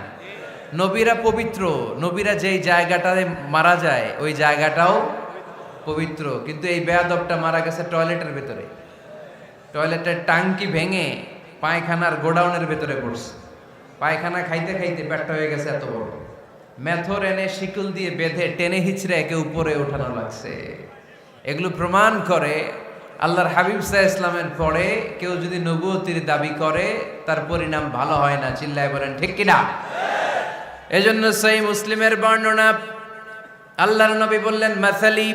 নবীরা পবিত্র, নবীরা যেই জায়গাটায় মারা যায় ওই জায়গাটাও পবিত্র, কিন্তু এই বেয়াদবটা মারা গেছে টয়লেটের ভেতরে, টয়লেটের টাঙ্কি ভেঙে পায়খানার গোডাউনের ভেতরে পড়ছে। পায়খানা খাইতে খাইতে পেটটা হয়ে গেছে এত বড়, মেথর এনে শিকল দিয়ে বেঁধে টেনে হিচড়ে একে উপরে ওঠানো লাগছে। এগুলো প্রমাণ করে আল্লাহর হাবিব সাল্লাল্লাহু আলাইহি ইসলামের পরে কেউ যদি নবুয়তির দাবি করে তার পরিণাম ভালো হয় না। চিল্লায় বলেন ঠিক কিনা? এজন্য সহিহ মুসলিমের বর্ণনা, আল্লাহর নবী বললেন, মাসালি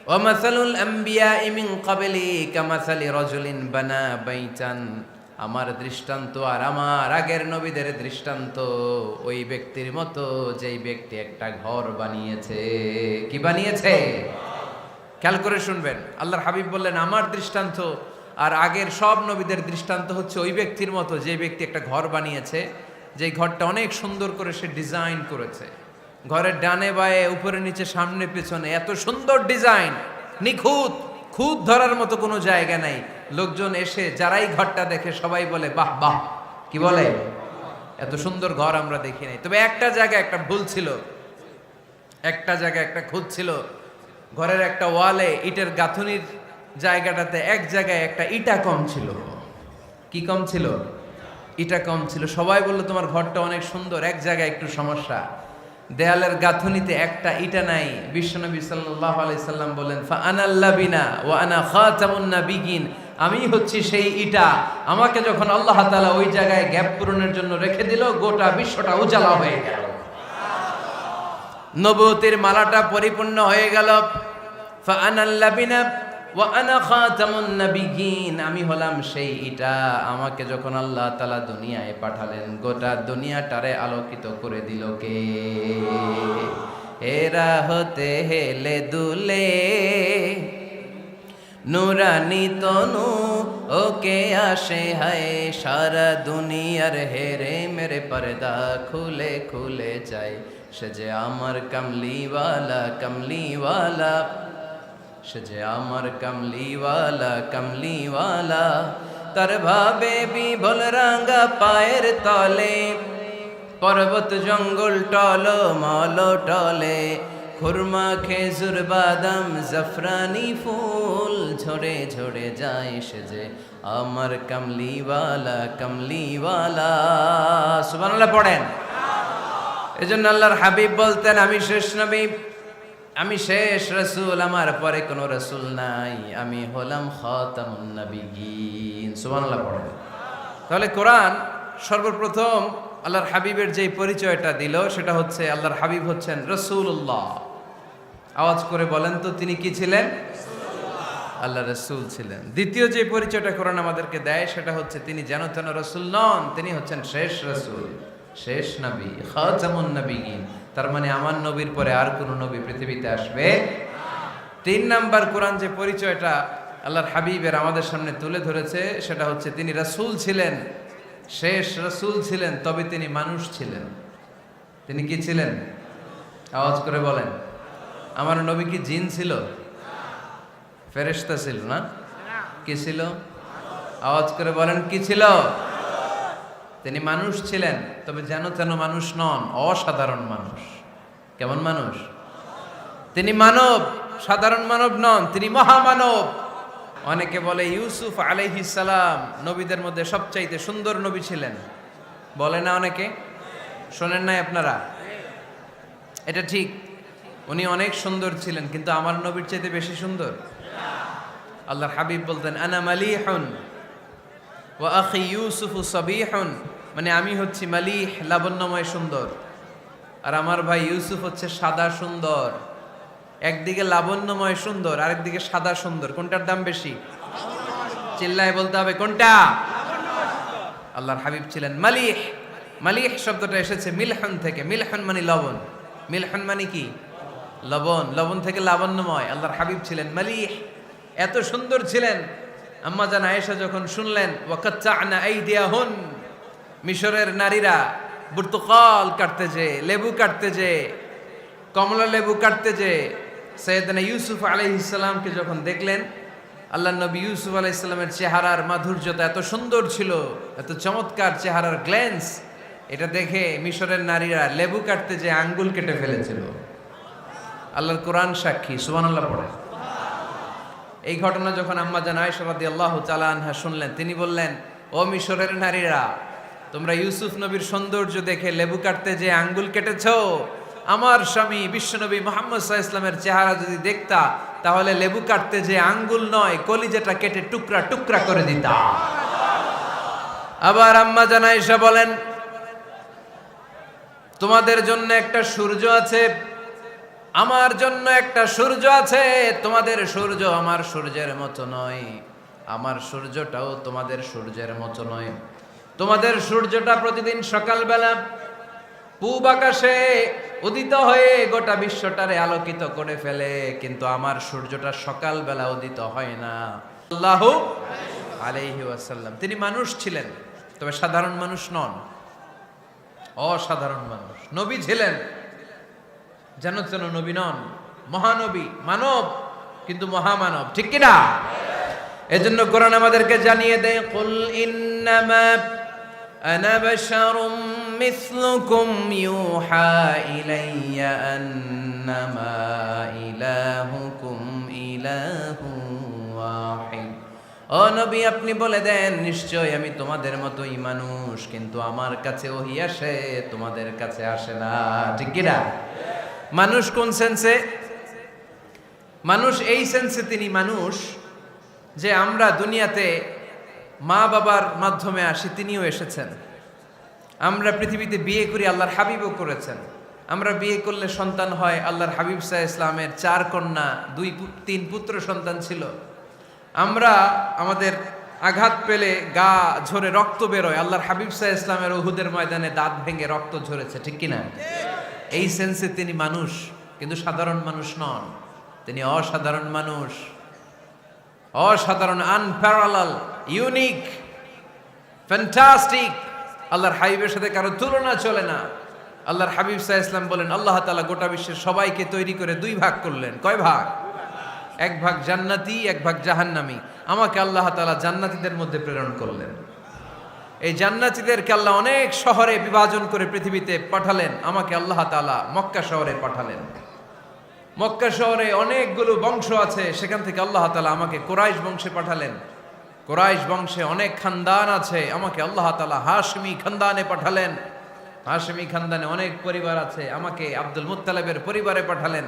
ওয়া মাসালুল আমবিয়াই মিন ক্বাবলি কামাসালি রাজুলিন বানা বাইতান, আমার দৃষ্টান্ত আর আমার আগের নবীদের দৃষ্টান্ত ওই ব্যক্তির মতো যেই ব্যক্তি একটা ঘর বানিয়েছে। কি বানিয়েছে? খেয়াল করে শুনবেন, আল্লাহর হাবিব বললেন আমার দৃষ্টান্ত আর আগের সব নবীদের দৃষ্টান্ত হচ্ছে ওই ব্যক্তির মতো যে ব্যক্তি একটা ঘর বানিয়েছে, যে ঘরটা অনেক সুন্দর করে সে ডিজাইন করেছে। ঘরের ডানে বায়ে উপরে নিচে সামনে পেছনে এত সুন্দর ডিজাইন, নিখুঁত, খুঁত ধরার মতো কোনো জায়গা নাই। লোকজন এসে যারাই ঘরটা দেখে সবাই বলে বাহ বাহ। কি বলে? এত সুন্দর ঘর আমরা দেখি নাই। তবে একটা জায়গায় একটা ভুল ছিল, একটা জায়গায় একটা খুঁত ছিল। ঘরের একটা ওয়ালে ইটের গাঁথুনির জায়গাটাতে এক জায়গায় একটা ইটা কম ছিল। কি কম ছিল? ইটা কম ছিল। সবাই বললো তোমার ঘরটা অনেক সুন্দর, এক জায়গায় একটু সমস্যা, দেয়ালের গাঁথুনিতে একটা ইটা নাই। বিশ্বনবী সাল্লাল্লাহু আলাইহি সাল্লাম বলেন, ফা আনাল লাবিনা ওয়া আনা খাতামুন নাবিয়িন, আমি হচ্ছি সেই ইটা। আমাকে যখন আল্লাহ তাআলা ওই জায়গায় গ্যাপ পূরণের জন্য রেখে দিল, গোটা বিশ্বটা উজালা হয়ে গেল, নবুয়তের মালাটা পরিপূর্ণ হয়ে গেল। ফা আনাল লাবিনা ওয়া আনা খাতামুন নাবিয়িন, আমি হলাম সেই ইটা। আমাকে যখন আল্লাহ তাআলা দুনিয়ায় পাঠালেন, গোটা দুনিয়াটারে আলোকিত করে দিল কে? এরা হতে হেলে দুলে নুরানি তনু ওকে আসে হায়, সারা দুনিয়ার হেরে মেরে পর্দা খুলে খুলে যায়। সে যে আমার কামলিওয়ালা কামলিওয়ালা, সে যে আমার কামলিওয়ালা কামলিওয়ালা, তার ভাবে বিভোল রাঙ্গা পায়ের তলে, পর্বত জঙ্গল টল মল টলে, খুরমা খেজুর বাদাম জাফরানি ফুল ঝরে ঝরে যায়। সে যে আমার কামলিওয়ালা কামলিওয়ালা। সুবহানাল্লাহ পড়েন। এজন্য আল্লাহর হাবিব বলতেন, আমি শেষ নবী, আমি শেষ রাসূল, আমার পরে কোনো রাসূল নাই, আমি হলাম খাতামুন নাবিয়িন। সুবহানাল্লাহ পড়েন। তাহলে কোরআন সর্বপ্রথম আল্লাহর হাবিবের যে পরিচয়টা দিল সেটা হচ্ছে আল্লাহর হাবিব হচ্ছেন রাসূলুল্লাহ। আওয়াজ করে বলেন তো, তিনি কি ছিলেন? আল্লাহ রাসূল ছিলেন। দ্বিতীয় যে পরিচয়টা কোরআন আমাদেরকে দেয় সেটা হচ্ছে তিনি যেন তেন রাসূল নন, তিনি হচ্ছেন শেষ রাসূল, শেষ নবী, খাতামুন নাবিয়িন। তার মানে আমার নবীর পরে আর কোন নবী পৃথিবীতে আসবে। তিন নাম্বার কোরআন যে পরিচয়টা আল্লাহর হাবিবের আমাদের সামনে তুলে ধরেছে সেটা হচ্ছে তিনি রাসূল ছিলেন, শেষ রাসূল ছিলেন, তবে তিনি মানুষ ছিলেন। তিনি কি ছিলেন? আওয়াজ করে বলেন। আমার নবী কি জিন ছিল? ফেরেশতা ছিল না? কি ছিল? আওয়াজ করে বলেন, কি ছিল? তিনি মানুষ ছিলেন, তবে যেন তেন মানুষ নন, অসাধারণ মানুষ। কেমন মানুষ? তিনি মানব, সাধারণ মানব নন, তিনি মহামানব। অনেকে বলে ইউসুফ আলাইহিস সালাম নবীদের মধ্যে সবচাইতে সুন্দর নবী ছিলেন, বলে না অনেকে? শোনেন নাই আপনারা? এটা ঠিক, উনি অনেক সুন্দর ছিলেন, কিন্তু আমার নবীর চাইতে বেশি সুন্দর। আল্লাহর হাবিব বলতেন, আনা মালিহুন ওয়া আখি ইউসুফু সাবিহুন, মানে আমি হচ্ছি মালিহ, লাবণ্যময় সুন্দর, আর আমার ভাই ইউসুফ হচ্ছে সাদা সুন্দর। একদিকে লাবণ্যময় সুন্দর, আরেকদিকে সাদা সুন্দর, কোনটার দাম বেশি? চিল্লায় বলতে হবে কোনটা? আল্লাহর হাবিব ছিলেন মালিহ। মালিহ শব্দটা এসেছে মিলহন থেকে। মিলহন মানে লবণ, মিলহন মানে কি? লবণ। লবণ থেকে লাবণ্যময়। আল্লাহর হাবিব ছিলেন মালিহ, এত সুন্দর ছিলেন। আম্মা জান আয়েশা যখন শুনলেন ওয়াকাত্তা'না আইদিয়াহুন, মিশরের নারীরা বুর্তুকাল কাটতে যে, লেবু কাটতে যে, কমলা লেবু কাটতে যে সাইয়েদনা ইউসুফ আলাইহিস সালামকে যখন দেখলেন, আল্লাহর নবী ইউসুফ আলাইহিস সালামের চেহারার মাধুর্যতা এত সুন্দর ছিল, এত চমৎকার চেহারার গ্ল্যান্স, এটা দেখে মিশরের নারীরা লেবু কাটতে যে আঙ্গুল কেটে ফেলেছিল। আল্লাহর কোরআন সাক্ষী। সুবহানাল্লাহ পড়ে। এই ঘটনা যখন আম্মা জান আয়েশা রাদিয়াল্লাহু তাআলা আনহা শুনলেন, তিনি বললেন, ও মিশরের নারীরা, তোমরা ইউসুফ নবীর সৌন্দর্য দেখে লেবু কাটতে যে আঙ্গুল কেটেছো, আমার স্বামী বিশ্বনবী মুহাম্মদ সাল্লাল্লাহু আলাইহি ওয়াসাল্লামের চেহারা যদি দেখতা তাহলে লেবু কাটতে যে আঙ্গুল নয় কলিজাটা কেটে টুকরা টুকরা করে দিতাম। আবার আম্মা জান আয়েশা বলেন, তোমাদের জন্য একটা সূর্য আছে, আমার জন্য একটা সূর্য আছে। তোমাদের সূর্য আমার সূর্যের মতো নয়, আমার সূর্যটাও তোমাদের সূর্যের মতো নয়। তোমাদের সূর্যটা প্রতিদিন সকালবেলা পূব আকাশে উদিত হয়ে গোটা বিশ্বটারে আলোকিত করে ফেলে, কিন্তু আমার সূর্যটা সকালবেলা উদিত হয় না। আল্লাহু আলাইহি ওয়াসাল্লাম তিনি মানুষ ছিলেন, তবে সাধারণ মানুষ নন, অসাধারণ মানুষ। নবী ছিলেন, যেন তেন নবী নন, মহানবী, মানব কিন্তু মহামানব, ঠিক কিনা? এজন্য কোরআন আমাদেরকে জানিয়ে দেয়, কুল ইন্নামা আনা বাশারুম মিসলুকুম ইউহা ইলাইয়া আন্নামা ইলাহুকুম ইলাহুন ওয়াহিদ। ও নবী, আপনি বলে দেন, নিশ্চয় আমি তোমাদের মতোই মানুষ, কিন্তু আমার কাছে ওহী আসে, তোমাদের কাছে আসে না, ঠিক কিনা? মানুষ কোন সেন্সে? মানুষ এই সেন্সে তিনি মানুষ যে আমরা দুনিয়াতে মা বাবার মাধ্যমে আসি, তিনিও এসেছেন। আমরা পৃথিবীতে বিয়ে করি, আল্লাহর হাবিবও করেছেন। আমরা বিয়ে করলে সন্তান হয়, আল্লাহর হাবিব সাল্লাল্লাহু আলাইহি ইসলামের 4 কন্যা 2-3 পুত্র সন্তান ছিল। আমরা আমাদের আঘাত পেলে গা ঝরে রক্ত বেরোয়, আল্লাহর হাবিব সাল্লাল্লাহু আলাইহি ইসলামের উহুদের ময়দানে দাঁত ভেঙে রক্ত ঝরেছে, ঠিক কিনা? এই সেন্সে তিনি মানুষ, কিন্তু সাধারণ মানুষ নন, তিনি অসাধারণ মানুষ, অসাধারণ, আনপ্যারালাল, ইউনিক, ফ্যান্টাস্টিক। আল্লাহর হাবিবের সাথে কারো তুলনা চলে না। আল্লাহর হাবিব সাল্লাল্লাহু আলাইহি ওয়াসাল্লাম বলেন, আল্লাহ তাআলা গোটা বিশ্বের সবাইকে তৈরি করে 2 ভাগ করলেন। কয় ভাগ? 1 ভাগ জান্নাতি, 1 ভাগ জাহান্নামী। আমাকে আল্লাহ তাআলা জান্নাতীদের মধ্যে প্রেরণ করলেন। এই জান্নাতীদেরকে আল্লাহ অনেক শহরে বিভাজন করে পৃথিবীতে পাঠালেন, আমাকে আল্লাহ তাআলা মক্কা শহরে পাঠালেন। মক্কা শহরে অনেকগুলো বংশ আছে, সেখান থেকে আল্লাহ তাআলা আমাকে কুরাইশ বংশে পাঠালেন। কুরাইশ বংশে অনেক খানদান আছে, আমাকে আল্লাহ তাআলা হাশমি খানদানে পাঠালেন। হাশমি খানদানে অনেক পরিবার আছে, আমাকে আব্দুল মুত্তালিবের পরিবারে পাঠালেন।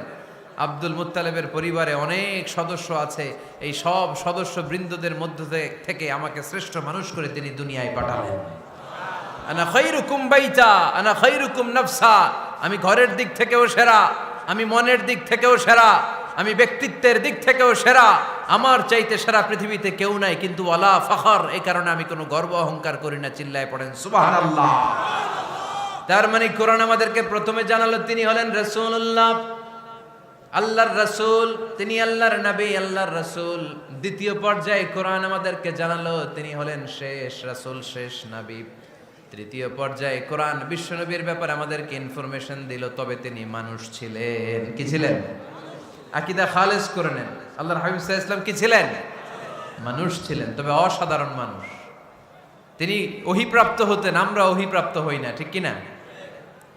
আব্দুল মুত্তালিবের পরিবারে অনেক সদস্য আছে, এই সব সদস্য বৃন্দদের মধ্য থেকে আমাকে শ্রেষ্ঠ মানুষ করে তিনি দুনিয়ায় পাঠালেন। আনা খায়রুকুম বাইতা আনা খায়রুকুম নাফসা, আমি ঘরের দিক থেকেও সেরা, আমি মনের দিক থেকেও সেরা, আমি ব্যক্তিত্বের দিক থেকেও সেরা, আমার চাইতে সেরা পৃথিবীতে কেউ নাই। কিন্তু ওয়ালা ফখর, এই কারণে আমি কোনো গর্ব অহংকার করি না। চিল্লায় পড়েন সুবহানাল্লাহ। তার মানে কোরআন আমাদেরকে প্রথমে জানালো তিনি হলেন রাসূলুল্লাহ, আল্লাহর রাসূল, তিনি আল্লাহর নবী, আল্লাহর রাসূল। দ্বিতীয় পর্যায়ে কোরআন আমাদেরকে জানালো তিনি হলেন শেষ রাসূল, শেষ নবী। তৃতীয় পর্যায়ে কোরআন বিশ্বনবীর ব্যাপারে আমাদেরকে ইনফরমেশন দিল, তবে তিনি মানুষ ছিলেন। কি ছিলেন? আকীদা খালেস করে নেন, আল্লাহর হাবিব সাল্লাল্লাহু আলাইহি ওয়াসাল্লাম কি ছিলেন? মানুষ ছিলেন, তবে অসাধারণ মানুষ। তিনি ওহীপ্রাপ্ত হতেন, আমরা ওহীপ্রাপ্ত হই না, ঠিক কিনা?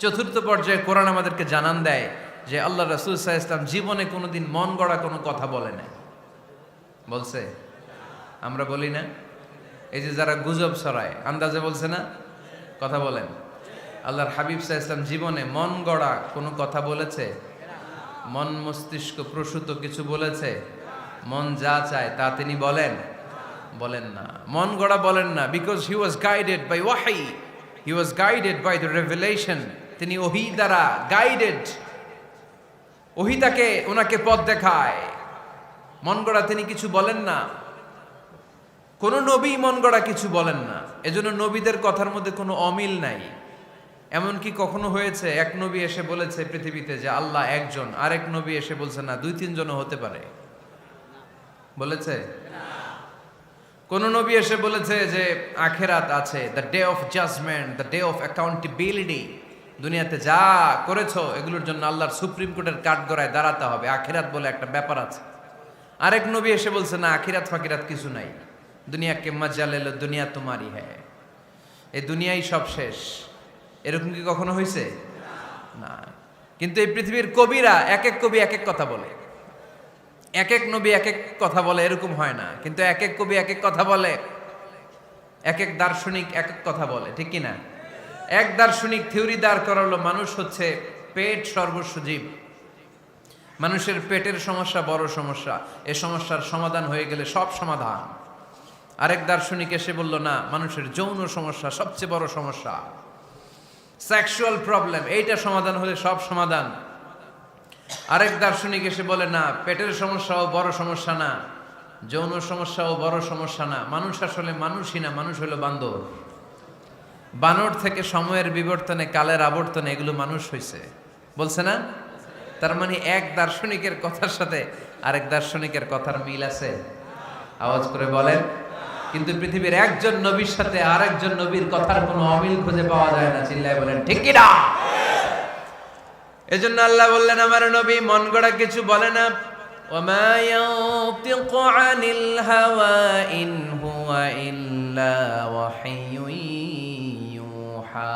চতুর্থ পর্যায়ে কোরআন আমাদেরকে জানান দেয় যে আল্লাহ রাসূল সাল্লাল্লাহু আলাইহি ওয়াসাল্লাম জীবনে কোনোদিন মন গড়া কোনো কথা বলে না। বলছে? আমরা বলি না? এই যে যারা গুজব ছড়ায়, আন্দাজে বলছে না, কথা বলেন। আল্লাহর হাবিব সাল্লাল্লাহু আলাইহি ওয়াসাল্লাম জীবনে মন গড়া কোনো কথা বলেছে? মন মস্তিষ্ক প্রসূত কিছু বলেছে? মন যা চায় তা তিনি বলেন? বলেন না, মন গড়া বলেন না। Because he was guided by ওয়াহি, he was guided by the revelation. তিনি ওহী দ্বারা গাইডেড, ওহী তাকে ওনাকে পথ দেখায়। মন গড়া তিনি কিছু বলেন না, কোন নবী মন গড়া কিছু বলেন না। এজন্য নবীদের কথার মধ্যে কোনো অমিল নাই। এমনকি কখনো হয়েছে এক নবী এসে বলেছে পৃথিবীতে যে আল্লাহ একজন, আরেক নবী এসে বলছে না 2-3 জনও হতে পারে? বলেছে? কোন নবী এসে বলেছে যে আখিরাত আছে, the day of judgement, the day of accountability, দুনিয়াতে যা করেছো এগুলোর জন্য আল্লাহর সুপ্রিম কোর্টের কাঠগড়ায় দাঁড়াতে হবে, আখিরাত বলে একটা ব্যাপার আছে? আরেক নবী এসে বলছে না, আখিরাত ফাকিরাত কিছু নাই, দুনিয়াকে মজা লেলো, দুনিয়া তোমারই হ্যায়, এই দুনিয়াই সব শেষ। এরকম কি কখনো হয়েছে? না। কিন্তু এই পৃথিবীর কবিরা এক এক কবি এক এক কথা বলে, এক এক নবী এক এক কথা বলে, এরকম হয় না। কিন্তু এক এক কবি এক এক কথা বলে, এক এক দার্শনিক এক এক কথা বলে, ঠিক কিনা? এক দার্শনিক থিওরি দাঁড় করালো মানুষ হচ্ছে পেট সর্বস্ব জীব, মানুষের পেটের সমস্যা বড় সমস্যা, এ সমস্যার সমাধান হয়ে গেলে সব সমাধান। আরেক দার্শনিক এসে বলল না, মানুষের যৌন সমস্যা সবচেয়ে বড় সমস্যা, সেক্সুয়াল প্রবলেম, এইটা সমাধান হলে সব সমাধান। আরেক দার্শনিক এসে বলে না, পেটের সমস্যাও বড় সমস্যা না, যৌন সমস্যাও বড় সমস্যা না, মানুষ আসলে মানুষই না, মানুষ হলো বান্দর। বানর থেকে সময়ের বিবর্তনে, কালের আবর্তনে এগুলো মানুষ হয়েছে, বলছে না? তার মানে এক দার্শনিকের কথার সাথে আরেক দার্শনিকের কথার মিল আছে? আওয়াজ করে বলেন। কিন্তু পৃথিবীর একজন নবীর সাথে আরেকজন নবীর কথার কোনো অমিল খুঁজে পাওয়া যায় না। চিল্লায় বলেন ঠিক কি না? এজন্য আল্লাহ বললেন, আমার নবী মন গড়া কিছু বলে না। ওমা ইয়ানতিকু আনিল হাওয়া ইন হুয়া ইল্লা ওয়াহিয়ুন ইউহা।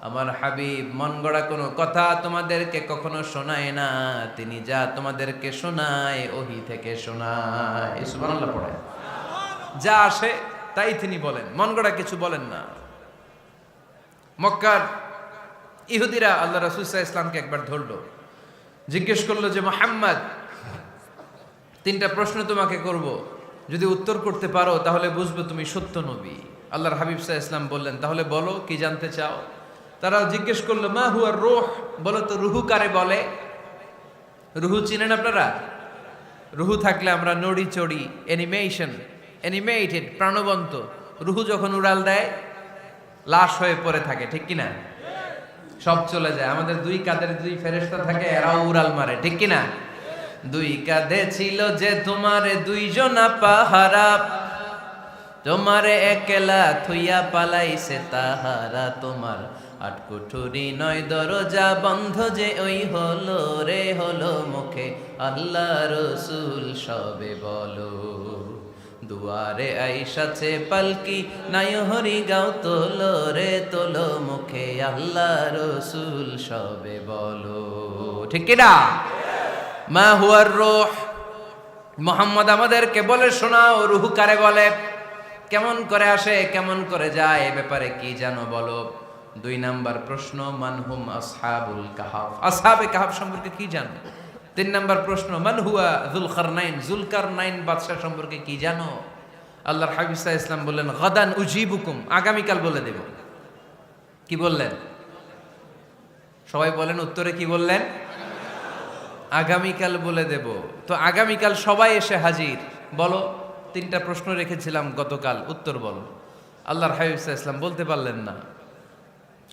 আমার হাবিব মন গড়া কোনো কথা তোমাদেরকে কখনো শোনায় না, তিনি যা তোমাদেরকে শোনায় ওহী থেকে শোনায়। সুবহানাল্লাহ পড়ে। যা আসে তাই তিনি বলেন, মন গড়া কিছু বলেন না। মক্কার ইহুদিরা আল্লাহ রাসূল সাল্লাল্লাহু আলাইহি ওয়াসাল্লামকে একবার ধরলো, জিজ্ঞেস করলো যে মুহাম্মদ, তিনটা প্রশ্ন তোমাকে করব, যদি উত্তর করতে পারো তাহলে বুঝবো তুমি সত্য নবী। আল্লাহর হাবিব সাল্লাল্লাহু আলাইহি ওয়াসাল্লাম বললেন, তাহলে বলো কি জানতে চাও? তারা জিজ্ঞেস করলো, মা হুয়া রূহ, বলো তো রুহু কারে বলে? রুহু চিনেন আপনারা? রুহু থাকলে আমরা নড়ি চড়ি, অ্যানিমেটেড, প্রাণবন্ত। রুহু যখন উড়াল দেয় লাশ হয়ে পড়ে থাকে, ঠিক কিনা? সব চলে যায়। আমাদের দুই কাঁধের দুই ফেরেশতা থাকে, এরাও উড়াল মারে, ঠিক কিনা? দুই কাঁধে ছিল যে তোমারে দুইজনা পাহারা, তোমারে একলা থুইয়া পালাইছে তাহারা, তোমার আট কুঠুরি নয় দরজা বন্ধ যে ওই হলো রে হলো মুখে আল্লাহ রসুল সবে বলো, দুয়ারে আইসাছে পালকি নাই হরি গাও তোলো রে তোলো মুখে আল্লাহ রসুল সবে বলো, ঠিক কিনা? মা হুয়ার রূহ, মুহাম্মদ আমাদেরকে বলে শোনাও রুহু কারে বলে, কেমন করে আসে, কেমন করে যায়, এ ব্যাপারে কি জানো বলো। দুই নাম্বার প্রশ্ন, মানহুম আসহাবুল কাহাফ, আসহাবে কাহাফ সম্পর্কে কি জানো? তিন নাম্বার প্রশ্ন, মান হুয়া যুলকারনাইন, যুলকারনাইন বাদশা সম্পর্কে কি জানো? আল্লাহর হাবিব সাল্লাল্লাহু আলাইহি ওয়াসাল্লাম বললেন, গাদান উজিবুকুম, আগামীকাল বলে দেব। কি বললেন? সবাই বলেন উত্তরে কি বললেন? আগামীকাল বলে দেব। তো আগামীকাল সবাই এসে হাজির। বলো, তিনটা প্রশ্ন রেখেছিলাম গতকাল, উত্তর বলো। আল্লাহর হাবিব সাল্লাল্লাহু আলাইহি ওয়াসাল্লাম বলতে পারলেন না,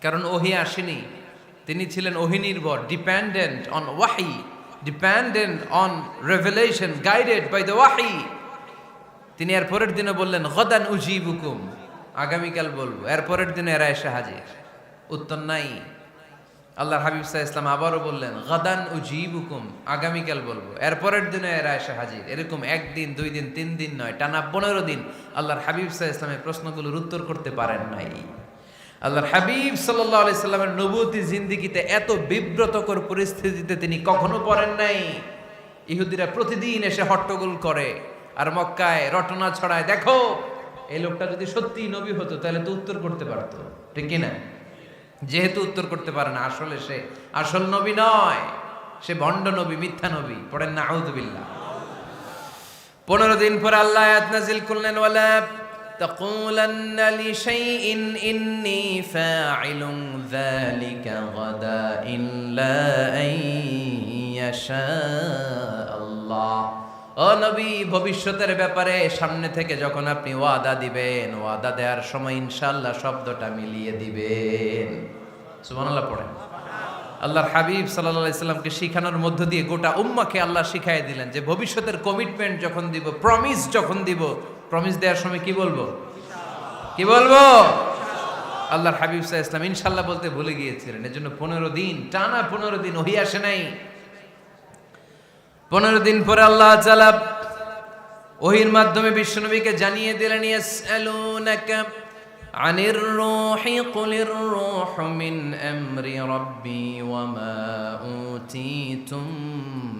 কারণ ওহী আসেনি। তিনি ছিলেন ওহী নির্ভর, dependent on wahi, dependent on revelation, guided by the wahi. তিনি এর পরের দিনে বললেন, গাদান উজিবুকুম, আগামীকাল বলবো। এর পরের দিনে এরা এসে হাজির, উত্তর নাই। আল্লাহর হাবিব সাল্লাল্লাহু আলাইহি ওয়াসাল্লাম আবারও বললেন, গাদান উজিবুকুম, আগামীকাল বলবো। এর পরের দিনে এরা এসে হাজির। এরকম একদিন, দুই দিন, তিন দিন নয়, টানা 15 দিন আল্লাহর হাবিব সাল্লাল্লাহু আলাইহি ওয়াসাল্লামের প্রশ্নগুলোর উত্তর করতে পারেন নাই। আল্লাহর হাবিব সাল্লাল্লাহু আলাইহি সাল্লামের নবুয়তি জিন্দেগিতে এত বিব্রতকর পরিস্থিতিতে তিনি কখনো পড়েন নাই। ইহুদিরা প্রতিদিন এসে হট্টগোল করে আর মক্কায় রটনা ছড়ায়, দেখো এই লোকটা যদি সত্যি নবী হতো তাহলে তো উত্তর করতে পারতো, ঠিক কিনা? যেহেতু উত্তর করতে পারে না, আসলে সে আসল নবী নয়, সে ভণ্ড নবী, মিথ্যা নবী। পড়েন না আউযুবিল্লাহ। 15 দিন পর আল্লাহ আয়াত নাযিল করলেন, ওয়ালা তাকুলান্না লিশাইইন ইন্নী ফাইলুন যালিকা গাদা ইল্লা আইয়াশা আল্লাহ। ও নবী, ভবিষ্যতের ব্যাপারে সামনে থেকে যখন আপনি ওয়াদা দিবেন, ওয়াদা দেওয়ার সময় ইনশাআল্লাহ শব্দটা মিলিয়ে দিবেন। সুবহানাল্লাহ পড়েন। আল্লাহর হাবিব সাল্লাল্লাহু আলাইহি সাল্লামকে শিখানোর মধ্য দিয়ে গোটা উম্মাহকে আল্লাহ শিখাইয়ে দিলেন যে ভবিষ্যতের কমিটমেন্ট যখন দিব, প্রমিস যখন দিব, প্রমিস দেওয়ার সময় কি বলবো? কি বলবো? আল্লাহর হাবিব সাল্লাল্লাহু আলাইহি সাল্লাম ইনশাআল্লাহ বলতে ভুলে গিয়েছিলেন। এজন্য 15 দিন, টানা 15 দিন ওহী আসে নাই। 15 দিন পরে আল্লাহ তাআলা ওহীর মাধ্যমে বিশ্বনবীকে জানিয়ে দিলেন, ইয়াসআলুনাকা আনির রূহি কুলির রূহু মিন আমরি রাব্বি ওয়া মা উতীতুম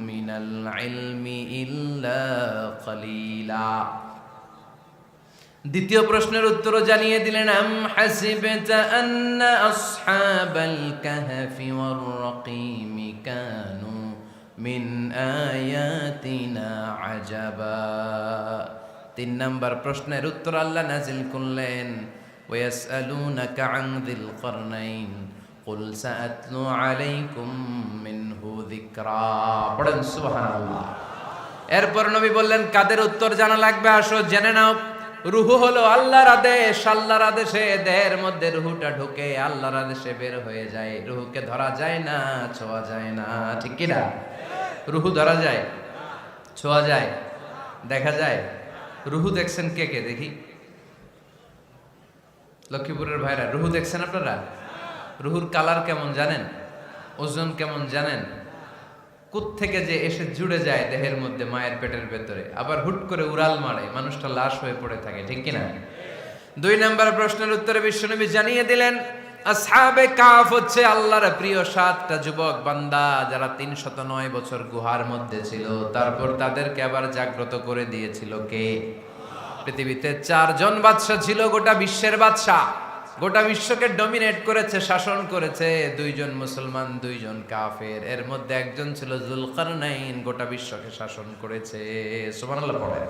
মিনাল ইলমি ইল্লা কলিলা। দ্বিতীয় প্রশ্নের উত্তরও জানিয়ে দিলেন, আম হাসিবতা আন্না আসহাবাল কাহফি ওয়ার রাকিমি কানু মিন আয়াতিনা আজাবা। 3 নাম্বার প্রশ্নের উত্তর আল্লাহ নাজিল করলেন, ওয়াসআলুনাকা আন যিল কারনাইন কুল সাআতলু আলাইকুম মিনহু যিকরা। পড়েন সুবহানাল্লাহ। এরপর নবী বললেন, কাদের উত্তর জানা লাগবে, আসো জেনে নাও। রুহু হলো আল্লাহর আদেশ, আল্লাহর আদেশে দেহের মধ্যে রুহুটা ঢুকে আল্লাহর আদেশে বের হয়ে যায়। রুহুকে ধরা যায় না, ছোঁয়া যায় না, ঠিক কি না? রুহু ধরা যায়, ছোঁয়া যায়, দেখা যায়? রুহু দেখছেন কে কে দেখি? লক্ষ্মীপুরের ভাইরা রুহু দেখছেন আপনারা? রুহুর কালার কেমন জানেন? ওজন কেমন জানেন? কোত্থেকে যে এসে জুড়ে যায় দেহের মধ্যে, মায়ের পেটের ভেতরে, আবার হুট করে উড়াল মারে, মানুষটা লাশ হয়ে পড়ে থাকে, ঠিক কিনা? 2 নম্বর প্রশ্নের উত্তরে বিশ্বনবী জানিয়ে দিলেন, আসহাবে কাফ হচ্ছে আল্লাহর প্রিয় 7টা যুবক বান্দা, যারা 309 বছর গুহার মধ্যে ছিল। তারপর তাদেরকে আবার জাগ্রত করে দিয়েছিল কে? পৃথিবীতে 4 জন বাদশা ছিল, গোটা বিশ্বের বাদশা, গোটা বিশ্বকে ডমিনেট করেছে, শাসন করেছে। 2 জন মুসলমান, 2 জন কাফের। এর মধ্যে একজন ছিল যুলকারনাইন, গোটা বিশ্বকে শাসন করেছে। সুবহানাল্লাহ পড়ে।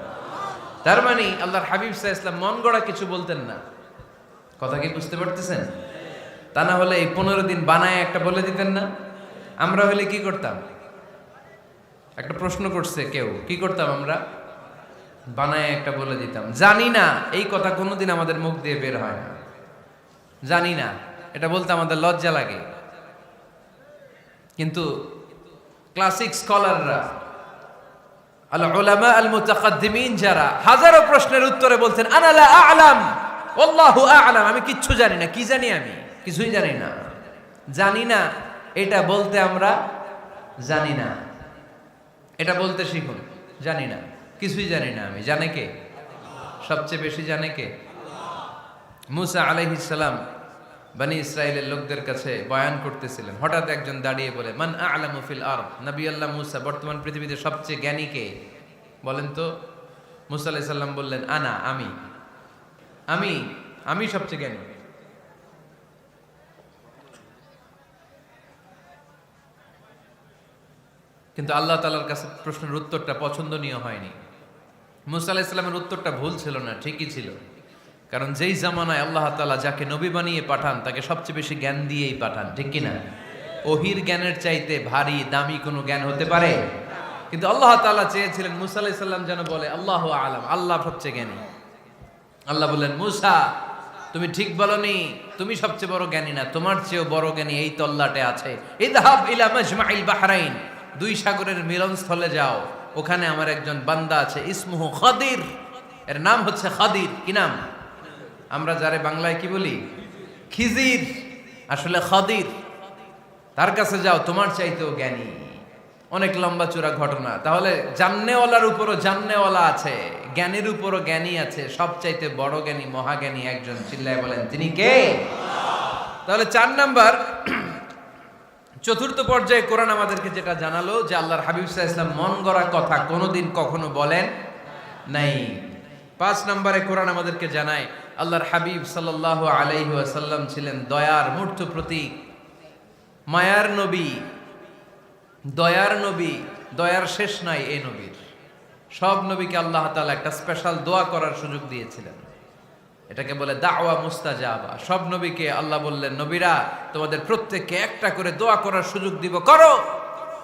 তার মানে আল্লাহর হাবিব সাল্লাল্লাহু আলাইহি ওয়াসাল্লাম মন গড়া কিছু বলতেন না। কথা কি বুঝতে পারতেছেন? তা না হলে এই 15 দিন বানায় একটা বলে দিতেন না? আমরা হলে কি করতাম? একটা প্রশ্ন করছে কেউ, কি করতাম আমরা? বানায় একটা বলে দিতাম। জানি না, এই কথা কোনোদিন আমাদের মুখ দিয়ে বের হয় না। জানি না, এটা বলতে আমাদের লজ্জা লাগে। কিন্তু ক্লাসিক স্কলাররা, আল উলামা আল মুতাকাদ্দিমিন, যারা হাজারো প্রশ্নের উত্তরে বলছেন আনা লা আ'লাম ওয়াল্লাহু আ'লাম, আমি কিচ্ছু জানি না। কি জানি? আমি কিছুই জানি না। জানি না এটা বলতে আমরা জানি না, এটা বলতে শিখুন। জানি না, কিছুই জানি না আমি। জানে কে? সবচেয়ে বেশি জানে কে? মুসা আলাইহিস সালাম বনি ইসরাইলের লোকদের কাছে বয়ান করতেছিলেন। হঠাৎ একজন দাঁড়িয়ে বলে, মান আ'লামু ফিল আরদ। নবী আল্লাহ মুসা, বর্তমান পৃথিবীতে সবচেয়ে জ্ঞানী কে বলেন তো? মুসা আলাইহিস সালাম বললেন, আনা, আমি আমি আমি সবচেয়ে জ্ঞানী। কিন্তু আল্লাহ তাআলার কাছে প্রশ্নের উত্তরটা পছন্দনীয় হয়নি। মুসা আলাইহিস সালামের উত্তরটা ভুল ছিল না, ঠিকই ছিল। কারণ যেই জামানায় আল্লাহ তাআলা যাকে নবী বানিয়ে পাঠান, তাকে সবচেয়ে বেশি জ্ঞান দিয়েই পাঠান, ঠিক কিনা? ওহির জ্ঞানের চাইতে ভারী দামি কোনো জ্ঞান হতে পারে? কিন্তু আল্লাহ তাআলা চেয়েছিলেন মুসা আলাইহিস সালাম যেন বলে আল্লাহু আ'লাম, আল্লাহ সবচেয়ে জ্ঞানী। আল্লাহ বললেন, মুসা তুমি ঠিক বলনি, তুমি সবচেয়ে বড় জ্ঞানী না, তোমার চেয়েও বড় জ্ঞানী এই তল্লাটে আছে। ইযহাব ইলা মাজমাইল বাহরাইন, 2 সাগরের মিলনস্থলে যাও, ওখানে আমার একজন বান্দা আছে, ইসমুহু খাদির, এর নাম হচ্ছে খাদির। কি নাম? আমরা যারে বাংলায় কি বলি? খিজির, আসলে খাদির। তার কাছে যাও, তোমার চাইতেও জ্ঞানী। অনেক লম্বা চূড়া ঘটনা। তাহলে জান্নেওয়ালার উপরও জান্নেওয়ালা আছে, জ্ঞানীর উপরও জ্ঞানী আছে। সবচাইতে বড় জ্ঞানী, মহাজ্ঞানী একজন, চিল্লায় বলেন তিনি কে? তাহলে 4 নাম্বার, চতুর্থ পর্যায়ে কোরআন আমাদেরকে যেটা জানালো যে আল্লাহর হাবিব সাল্লাল্লাহু আলাইহি ওয়াসাল্লাম মন গড়া কথা কোনোদিন কখনো বলেন নাই। 5 নম্বরে কোরআন আমাদেরকে জানায় আল্লাহর হাবিব সাল্লাল্লাহু আলাইহি ওয়াসাল্লাম ছিলেন দয়ার মূর্ত প্রতীক, মায়ার নবী, দয়ার নবী। দয়ার শেষ নাই এই নবীর। সব নবীকে আল্লাহ তাআলা একটা স্পেশাল দোয়া করার সুযোগ দিয়েছিলেন, এটাকে বলে দাওয়া মুস্তাজাবা। সব নবীকে আল্লাহ বললেন, নবীরা তোমাদের প্রত্যেককে একটা করে দোয়া করার সুযোগ দিব, করো।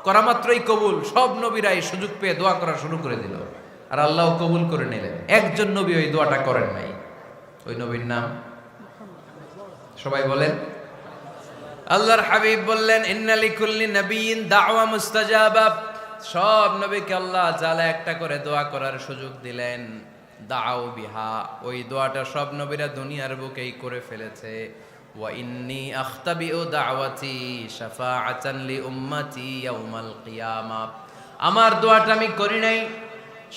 করা মাত্রই কবুল। সব নবীরা এই সুযোগ পেয়ে দোয়া করা শুরু করে দিল, আর আল্লাহ কবুল করে নিলেন। একজন নবী ওই দোয়াটা করেন নাই। ওই নবীর নাম সবাই বলেন। আল্লাহর হাবিব বললেন, ইন্না লিকুল্লি নাবিয়্যিন দাওয়া মুস্তাজাবা। সব নবীকে আল্লাহ তাআলা একটা করে দোয়া করার সুযোগ দিলেন। দাও বিহা, ওই দোয়াটা সব নবীরা দুনিয়ার বুকেই করে ফেলেছে। ওয়া ইন্নী আখতাবিউ দাওয়াতি শাফাআতান লি উম্মতি ইয়াউমাল কিয়ামা। আমার দোয়াটা আমি করি নাই,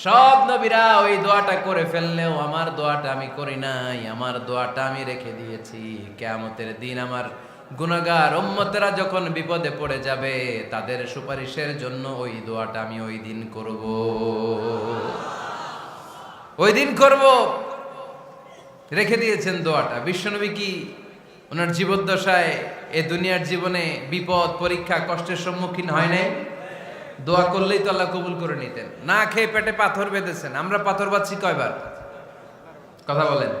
সব নবীরা ওই দোয়াটা করে ফেললেও আমার দোয়াটা আমি করি নাই। আমার দোয়াটা আমি রেখে দিয়েছি কিয়ামতের দিন আমার গুনাহগার উম্মতেরা যখন বিপদে পড়ে যাবে, তাদের সুপারিশের জন্য ওই দোয়াটা আমি ওই দিন করব, ওই দিন করব। রেখে দিয়েছেন দোয়াটা। বিশ্বনবী কি ওনার জীবদ্দশায় এ দুনিয়ার জীবনে বিপদ, পরীক্ষা, কষ্টের সম্মুখীন হয় নাই? দোয়া করলেই তো আল্লাহ কবুল করে নিতেন। না খেয়ে পেটে পাথর বেঁধেছেন, আমরা পাথর বাঁধছি কয়বার? কথা বলেন।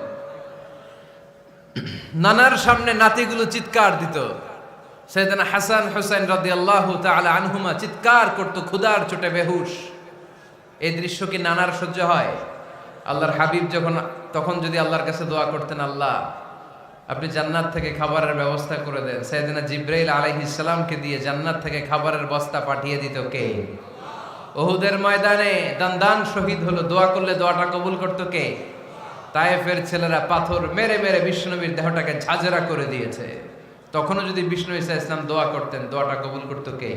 নানার সামনে নাতিগুলো চিৎকার দিত, সাইয়েদনা হাসান হুসাইন রাদিয়াল্লাহু তাআলা আনহুমা চিৎকার করত ক্ষুধার চোটে বেহুশ। এই দৃশ্য কি নানার সহ্য হয়? আল্লাহর হাবিব তখন যদি আল্লাহর কাছে দোয়া করতেন, আল্লাহ আপনি জান্নাত থেকে খাবারের ব্যবস্থা করে দেন, সাইয়েদনা জিবরাইল আলাইহিস সালামকে দিয়ে জান্নাত থেকে খাবারের বস্তা পাঠিয়ে দিত কে? উহুদের ময়দানে দান শহীদ হলো, দোয়া করলে দোয়াটা কবুল করতো কে? তায়েফের ছেলেরা পাথর মেরে মেরে বিষ্ণুনবীর দেহটাকে ঝাঁঝরা করে দিয়েছে। তখনও যদি বিষ্ণু ঈসা ইসলাম দোয়া করতেন, দোয়াটা কবুল করতো কে?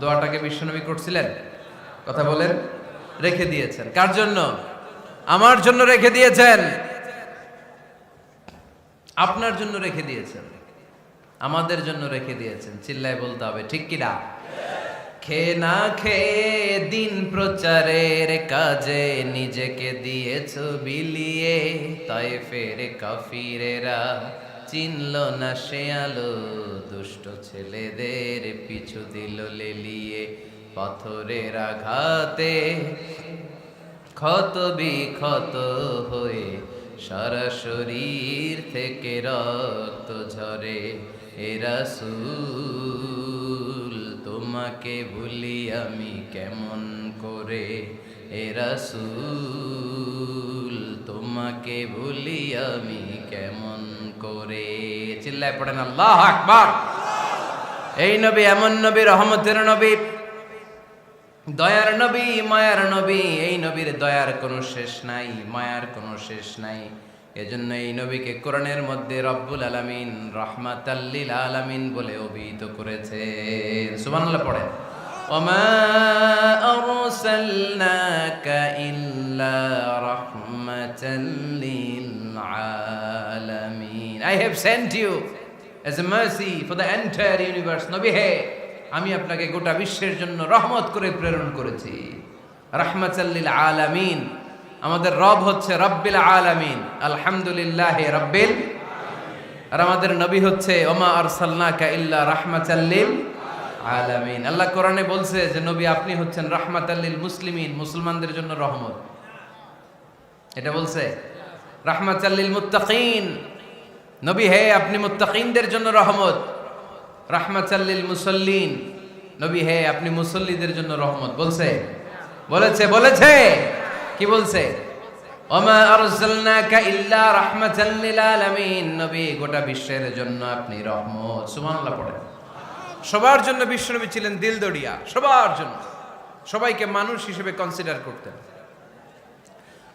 দোয়াটাকে বিষ্ণুনবী করছিলেন? কথা বলেন। রেখে দিয়েছেন কার জন্য? আমার জন্য রেখে দিয়েছেন, আপনার জন্য রেখে দিয়েছেন, আমাদের জন্য রেখে দিয়েছেন। চিল্লায় বলতে হবে ঠিক কিনা? খেয়ে না খেয়ে দিন প্রচারের কাজে নিজেকে দিয়েছ বিলিয়ে, তায়েফের কাফিরেরা চিনল না সে আলো, দুষ্ট ছেলেদের পিছু দিল লেলিয়ে। পাথরের আঘাতে ক্ষত বিক্ষত হয়ে সারা শরীর থেকে রক্ত ঝরে। এ রাসূল তোমাকে ভুলি আমি কেমন করে, এ রাসূল তোমাকে ভুলি আমি কেমন করে। চিল্লায় পড়েন আল্লাহু আকবার। এই নবী এমন নবী, রহমতের নবী, দয়ার নবী, মায়ার নবী। এই নবীর দয়ার কোনো শেষ নাই, মায়ার কোনো শেষ নাই। এজন্য এই নবীকে কোরআনের মধ্যে রব্বুল আলামিন রাহমাতাল লিল আলামিন বলে অভিহিত করেছে। সুবহানাল্লাহ পড়েন। ওমা আরসালনাকা ইল্লা রাহমাতাল লিল আলামিন। I have sent you as a mercy for the entire universe. নবী হে, আমি আপনাকে গোটা বিশ্বের জন্য রহমত করে প্রেরণ করেছি। রাহমাতাল লিল আলামিন। আমাদের রব হচ্ছে রব্বিল আলামিন, আলহামদুলিল্লাহি রাব্বিল। আর আমাদের নবী হচ্ছে ওমা আরসালনাকা ইল্লা রাহমাতাল লিল আলামিন। আল্লাহ কোরআনে বলছে যে নবী আপনি হচ্ছেন রাহমাতাল লিল মুসলিমিন, মুসলমানদের জন্য রহমত। এটা বলছে রাহমাতাল লিল মুত্তাকিন। নবী হে, আপনি মুত্তাকিনদের জন্য রহমত। রাহমাতাল লিল মুসাল্লিন। নবী হে, আপনি মুসল্লিদের জন্য রহমত। বলছে বলেছে কি বলছে? ওমা আরসালনাকা ইল্লা রাহমাতাল লিল আলামিন। নবী গোটা বিশ্বের জন্য আপনি রহমত। সুবহানাল্লাহ পড়েন। সবার জন্য বিশ্বনবী ছিলেন দিলদরিয়া, সবার জন্য, সবাইকে মানুষ হিসেবে কনসিডার করতেন।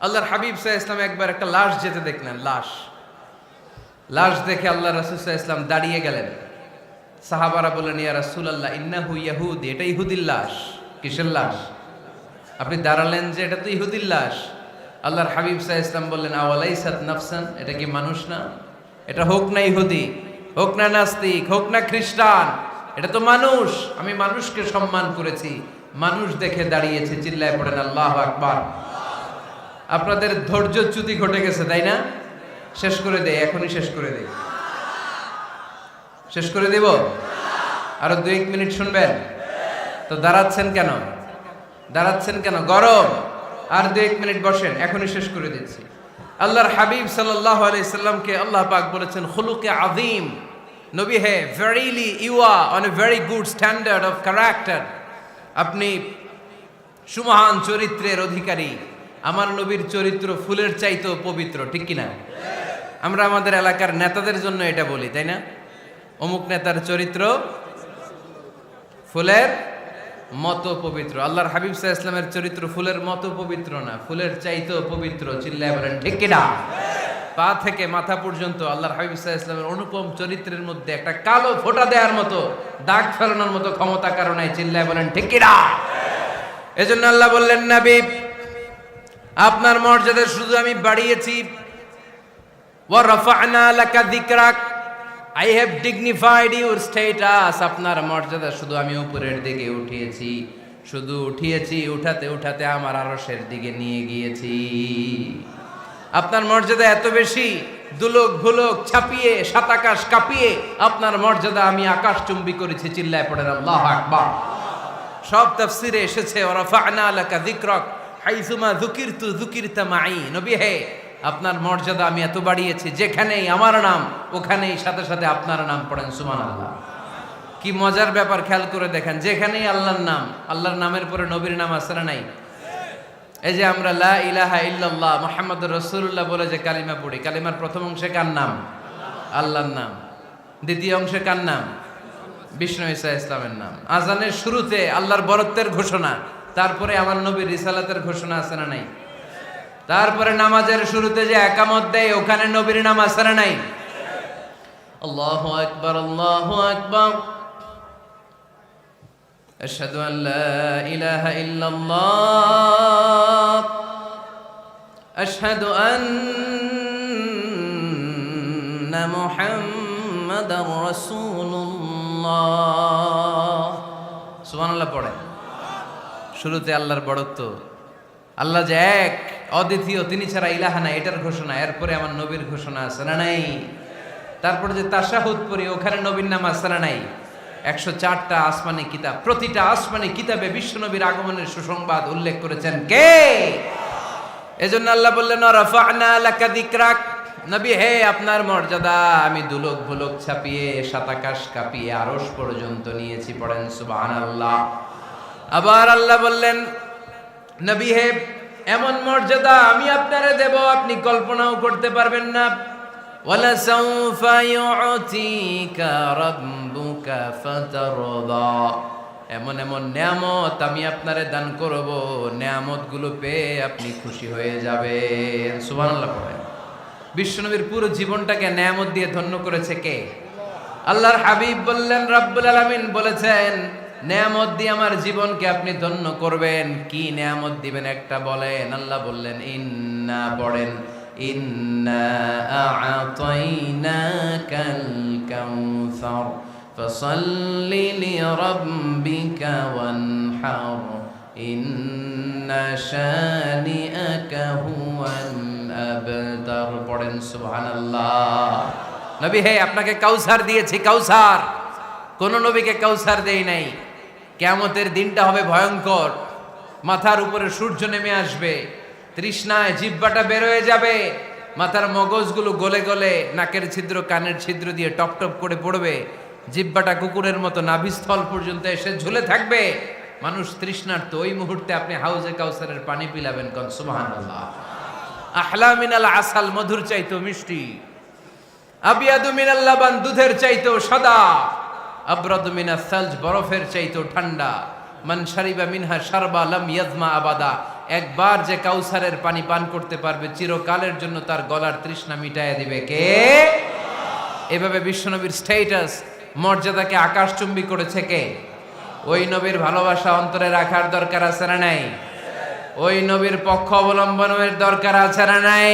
আল্লাহর হাবিব সাল্লাল্লাহু আলাইহি ওয়াসাল্লাম একবার একটা লাশ যেতে দেখলেন, লাশ দেখে আল্লাহ রাসূল সাল্লাল্লাহু আলাইহি ওয়াসাল্লাম দাঁড়িয়ে গেলেন। সাহাবারা বললেন, ইয়া রাসূলুল্লাহ ইন্নাহু ইয়াহুদি, এটা ইহুদির লাশ। কিসের লাশ? আপনি দাঁড়ালেন যে এটা তো ইহুদির লাশ। আল্লাহর হাবিব সাল্লাল্লাহু আলাইহি ওয়াসাল্লাম বললেন, আওয়ালাইসাত নাফসান, এটা কি মানুষ না? এটা হোক না ইহুদি, হোক না নাস্তিক, হোক না খ্রিস্টান, এটা তো মানুষ। আমি মানুষকে সম্মান করেছি, মানুষ দেখে দাঁড়িয়েছে। চিল্লায় পড়েন আল্লাহু আকবার। আপনাদের ধৈর্যচ্যুতি ঘটে গেছে, তাই না? শেষ করে দেই, এখনই শেষ করে দেই। শেষ করে দেব? আরো 2-1 মিনিট শুনবেন তো? দাঁড়াচ্ছেন কেন? গরম। আর 2-1 মিনিট বসেন, এখনই শেষ করে দিচ্ছি। আল্লাহর হাবিব সাল্লাল্লাহু আলাইহি সাল্লামকে আল্লাহ পাক বলেছেন খুলুকে আযীম। নবী হে, verily you are on a very good standard of character. আপনি সুমহান চরিত্রের অধিকারী। আমার নবীর চরিত্র ফুলের চাইতেও পবিত্র, ঠিক কিনা? আমরা আমাদের এলাকার নেতাদের জন্য এটা বলি, তাই না? অমুক নেতার চরিত্র ফুলের মতো পবিত্র। আল্লাহর হাবিব সাল্লাল্লাহু আলাইহি ওয়াসাল্লামের চরিত্র ফুলের মতো পবিত্র না, ফুলের চাইতেও পবিত্র। চিল্লায় বলেন ঠিক কিনা? পা থেকে মাথা পর্যন্ত আল্লাহর হাবিব সাল্লাল্লাহু আলাইহি ওয়াসাল্লামের অনুপম চরিত্রের মধ্যে একটা কালো ফোঁটা দেওয়ার মতো, দাগ ফেলানোর মতো ক্ষমতা কারো নাই। চিল্লায় বলেন ঠিক কিনা? এজন্য আল্লাহ বললেন, নবী আপনার মর্যাদা শুধু আমি বাড়িয়েছি, ওয়া রাফা'না লাকা যিকরাক, I have dignified your status. আপনার মর্যাদা শুধু আমি উপরের দিকে উঠিয়েছি, উঠাতে উঠাতে আমার আরশের দিকে নিয়ে গিয়েছি। আপনার মর্যাদা এত বেশি, দুলক ভুলক ছাপিয়ে, সাত আকাশ কাঁপিয়ে আপনার মর্যাদা আমি আকাশচুম্বী করেছি। চিল্লায় পড়েন আল্লাহু আকবার। সব তাফসিরে এসেছে ওয়ারাফা'না লাকা যিকরাক হাইসুমা যুকিরতু যুকিরতা মাই। নবী হে, আপনার মর্যাদা আমি এত বাড়িয়েছি, যেখানেই আমার নাম ওখানেই সাথে সাথে আপনার নাম পড়েন সুবহানাল্লাহ। কি মজার ব্যাপার, খেয়াল করে দেখেন, যেখানেই আল্লাহর নাম, আল্লাহর নামের পরে নবীর নাম আছে না নাই? এই যে আমরা লা ইলাহা ইল্লাল্লাহ মুহাম্মাদুর রাসূলুল্লাহ বলে যে কালিমা পড়ি, কালিমার প্রথম অংশে কার নাম? আল্লাহর নাম। দ্বিতীয় অংশে কার নাম? বিষ্ণু ঈসা ইসলামের নাম। আজানের শুরুতে আল্লাহর বরত্বের ঘোষণা, তারপরে আমার নবীর রিসালাতের ঘোষণা আছে না নাই? তারপরে নামাজের শুরুতে যে একামত দেয়, ওখানে নবীর নাম আছে না নাই? আল্লাহু আকবার, আল্লাহু আকবার, আশহাদু আন লা ইলাহা ইল্লাল্লাহ, আশহাদু আন্না মুহাম্মাদার রাসূলুল্লাহ। সুবহানাল্লাহ পড়েন। শুরুতে আল্লাহর বড়ত্ব, আল্লাহ যে এক অদ্বিতীয়, তিনি ছাড়া ইলাহা নাই, এটার ঘোষণা। এরপরে আমার নবীর ঘোষণা আছে না নাই? তারপরে যে তাশাহুদ পড়ি, ওখানে নবীর নাম আছে না নাই? 104টা আসমানি কিতাব, প্রতিটা আসমানি কিতাবে বিশ্ব নবীর আগমনের সুসংবাদ উল্লেখ করেছেন কে? এজন্য আল্লাহ বললেন রাফা'না লাকা যিকরাক, নবী হে, আপনার মর্যাদা আমি দুলক ভুলক ছাপিয়ে, সাতাকাশ কাঁপিয়ে আরশ পর্যন্ত নিয়েছি। পড়েন সুবহানাল্লাহ। আবার আল্লাহ বললেন, নবী হে, এমন মর্যাদা আমি আপনারে দেব আপনি কল্পনাও করতে পারবেন না। ওয়ালা সাউফা ইউতিকা রাব্বুকা ফাতারদা, এমন এমন নিয়ামত আমি আপনারে দান করব, নিয়ামতগুলো পেয়ে আপনি খুশি হয়ে যাবেন। সুবহানাল্লাহ পড়েন। বিশ্বনবীর পুরো জীবনটাকে নিয়ামত দিয়ে ধন্য করেছে কে? আল্লাহর হাবিব বললেন, রব্বুল আলামিন বলেছেন, নিয়ামত দিয়ে আমার জীবনকে আপনি ধন্য করবেন। কি নিয়ামত দিবেন একটা বলেন? আল্লাহ বললেন, ইন্না, পড়েন, ইন্না আ'তাইনাকাল কাউসার ফাসাল্লি লিরাব্বিকা ওয়ানহার ইন্না শানিআকা হুয়াল আবতার। পড়েন সুবহানাল্লাহ। নবী হে, আপনাকে কাউসার দিয়েছি, কাউসার। কোন নবীকে কাউসার দেই নাই। কিয়ামতের দিনটা হবে ভয়ঙ্কর, মাথার উপরে সূর্য নেমে আসবে, তৃষ্ণায় জিহ্বাটা বের হয়ে যাবে, মাথার মগজগুলো গলে গলে নাকের ছিদ্র কানের ছিদ্র দিয়ে টপ টপ করে পড়বে, জিহ্বাটা কুকুরের মতো নাভিস্থল পর্যন্ত এসে ঝুলে থাকবে। মানুষ তৃষ্ণার্ত। ওই মুহূর্তে আপনি হাউজে কাউসারের পানি পিলাবেন। কোন সুবহানাল্লাহ। আহলা মিনাল আসাল, মধুর চাইতো মিষ্টি, আবিয়াদু মিনাল লাবান, দুধের চাইতো সাদা, আবরাদু মিনাস সালজ, বরফের চাইতো ঠান্ডা, মান শারিবা মিনহা শারবা লাম ইয়াজমা আবাদা, একবার যে কাউসারের পানি পান করতে পারবে চিরকালের জন্য তার গলার তৃষ্ণা মিটাইয়া দিবে কে? এভাবে বিশ্বনবীর স্ট্যাটাস, মর্যাদাকে আকাশচুম্বী করেছে কে? ওই নবীর ভালোবাসা অন্তরে রাখার দরকার আছে না নাই? ওই নবীর পক্ষ অবলম্বনের দরকার আছে না নাই?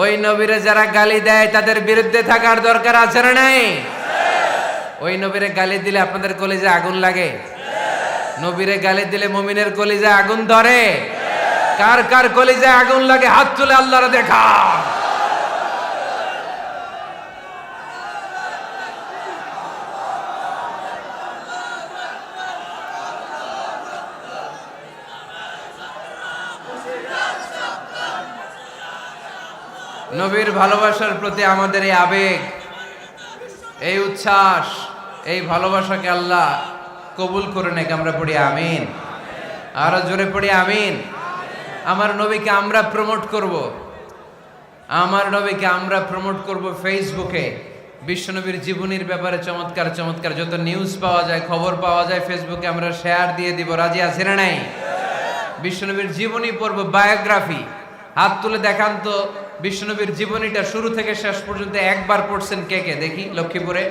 ওই নবীরে যারা গালি দেয় তাদের বিরুদ্ধে থাকার দরকার আছে না নাই? ওই নবীরে গালি দিলে আপনাদের কলিজায় আগুন লাগে? নবীরে গালি দিলে মুমিনের কলিজায় আগুন ধরে? কার কার কলিজায় আগুন লাগে হাত তুলে আল্লাহরে দেখা। নবীর ভালোবাসার প্রতি আমাদের এই আবেগ, এই উচ্ছ্বাস, এই ভালোবাসাকে আল্লাহ কবুল করে নেক। আমরা পড়ি আমিন। আরো জোরে পড়ি আমিন। আমার নবীকে আমরা প্রমোট করব, আমার নবীকে আমরা প্রমোট করব ফেসবুকে। বিশ্বনবীর জীবনীর ব্যাপারে চমৎকার চমৎকার যত নিউজ পাওয়া যায়, খবর পাওয়া যায়, ফেসবুকে আমরা শেয়ার দিয়ে দিব। রাজি আছে না নাই? বিশ্বনবীর জীবনী পড়ব, বায়োগ্রাফি। হাত তুলে দেখান তো বিশ্বনবীর জীবনীটা শুরু থেকে শেষ পর্যন্ত একবার পড়ছেন কে কে? দেখি লক্ষ্মীপুরে।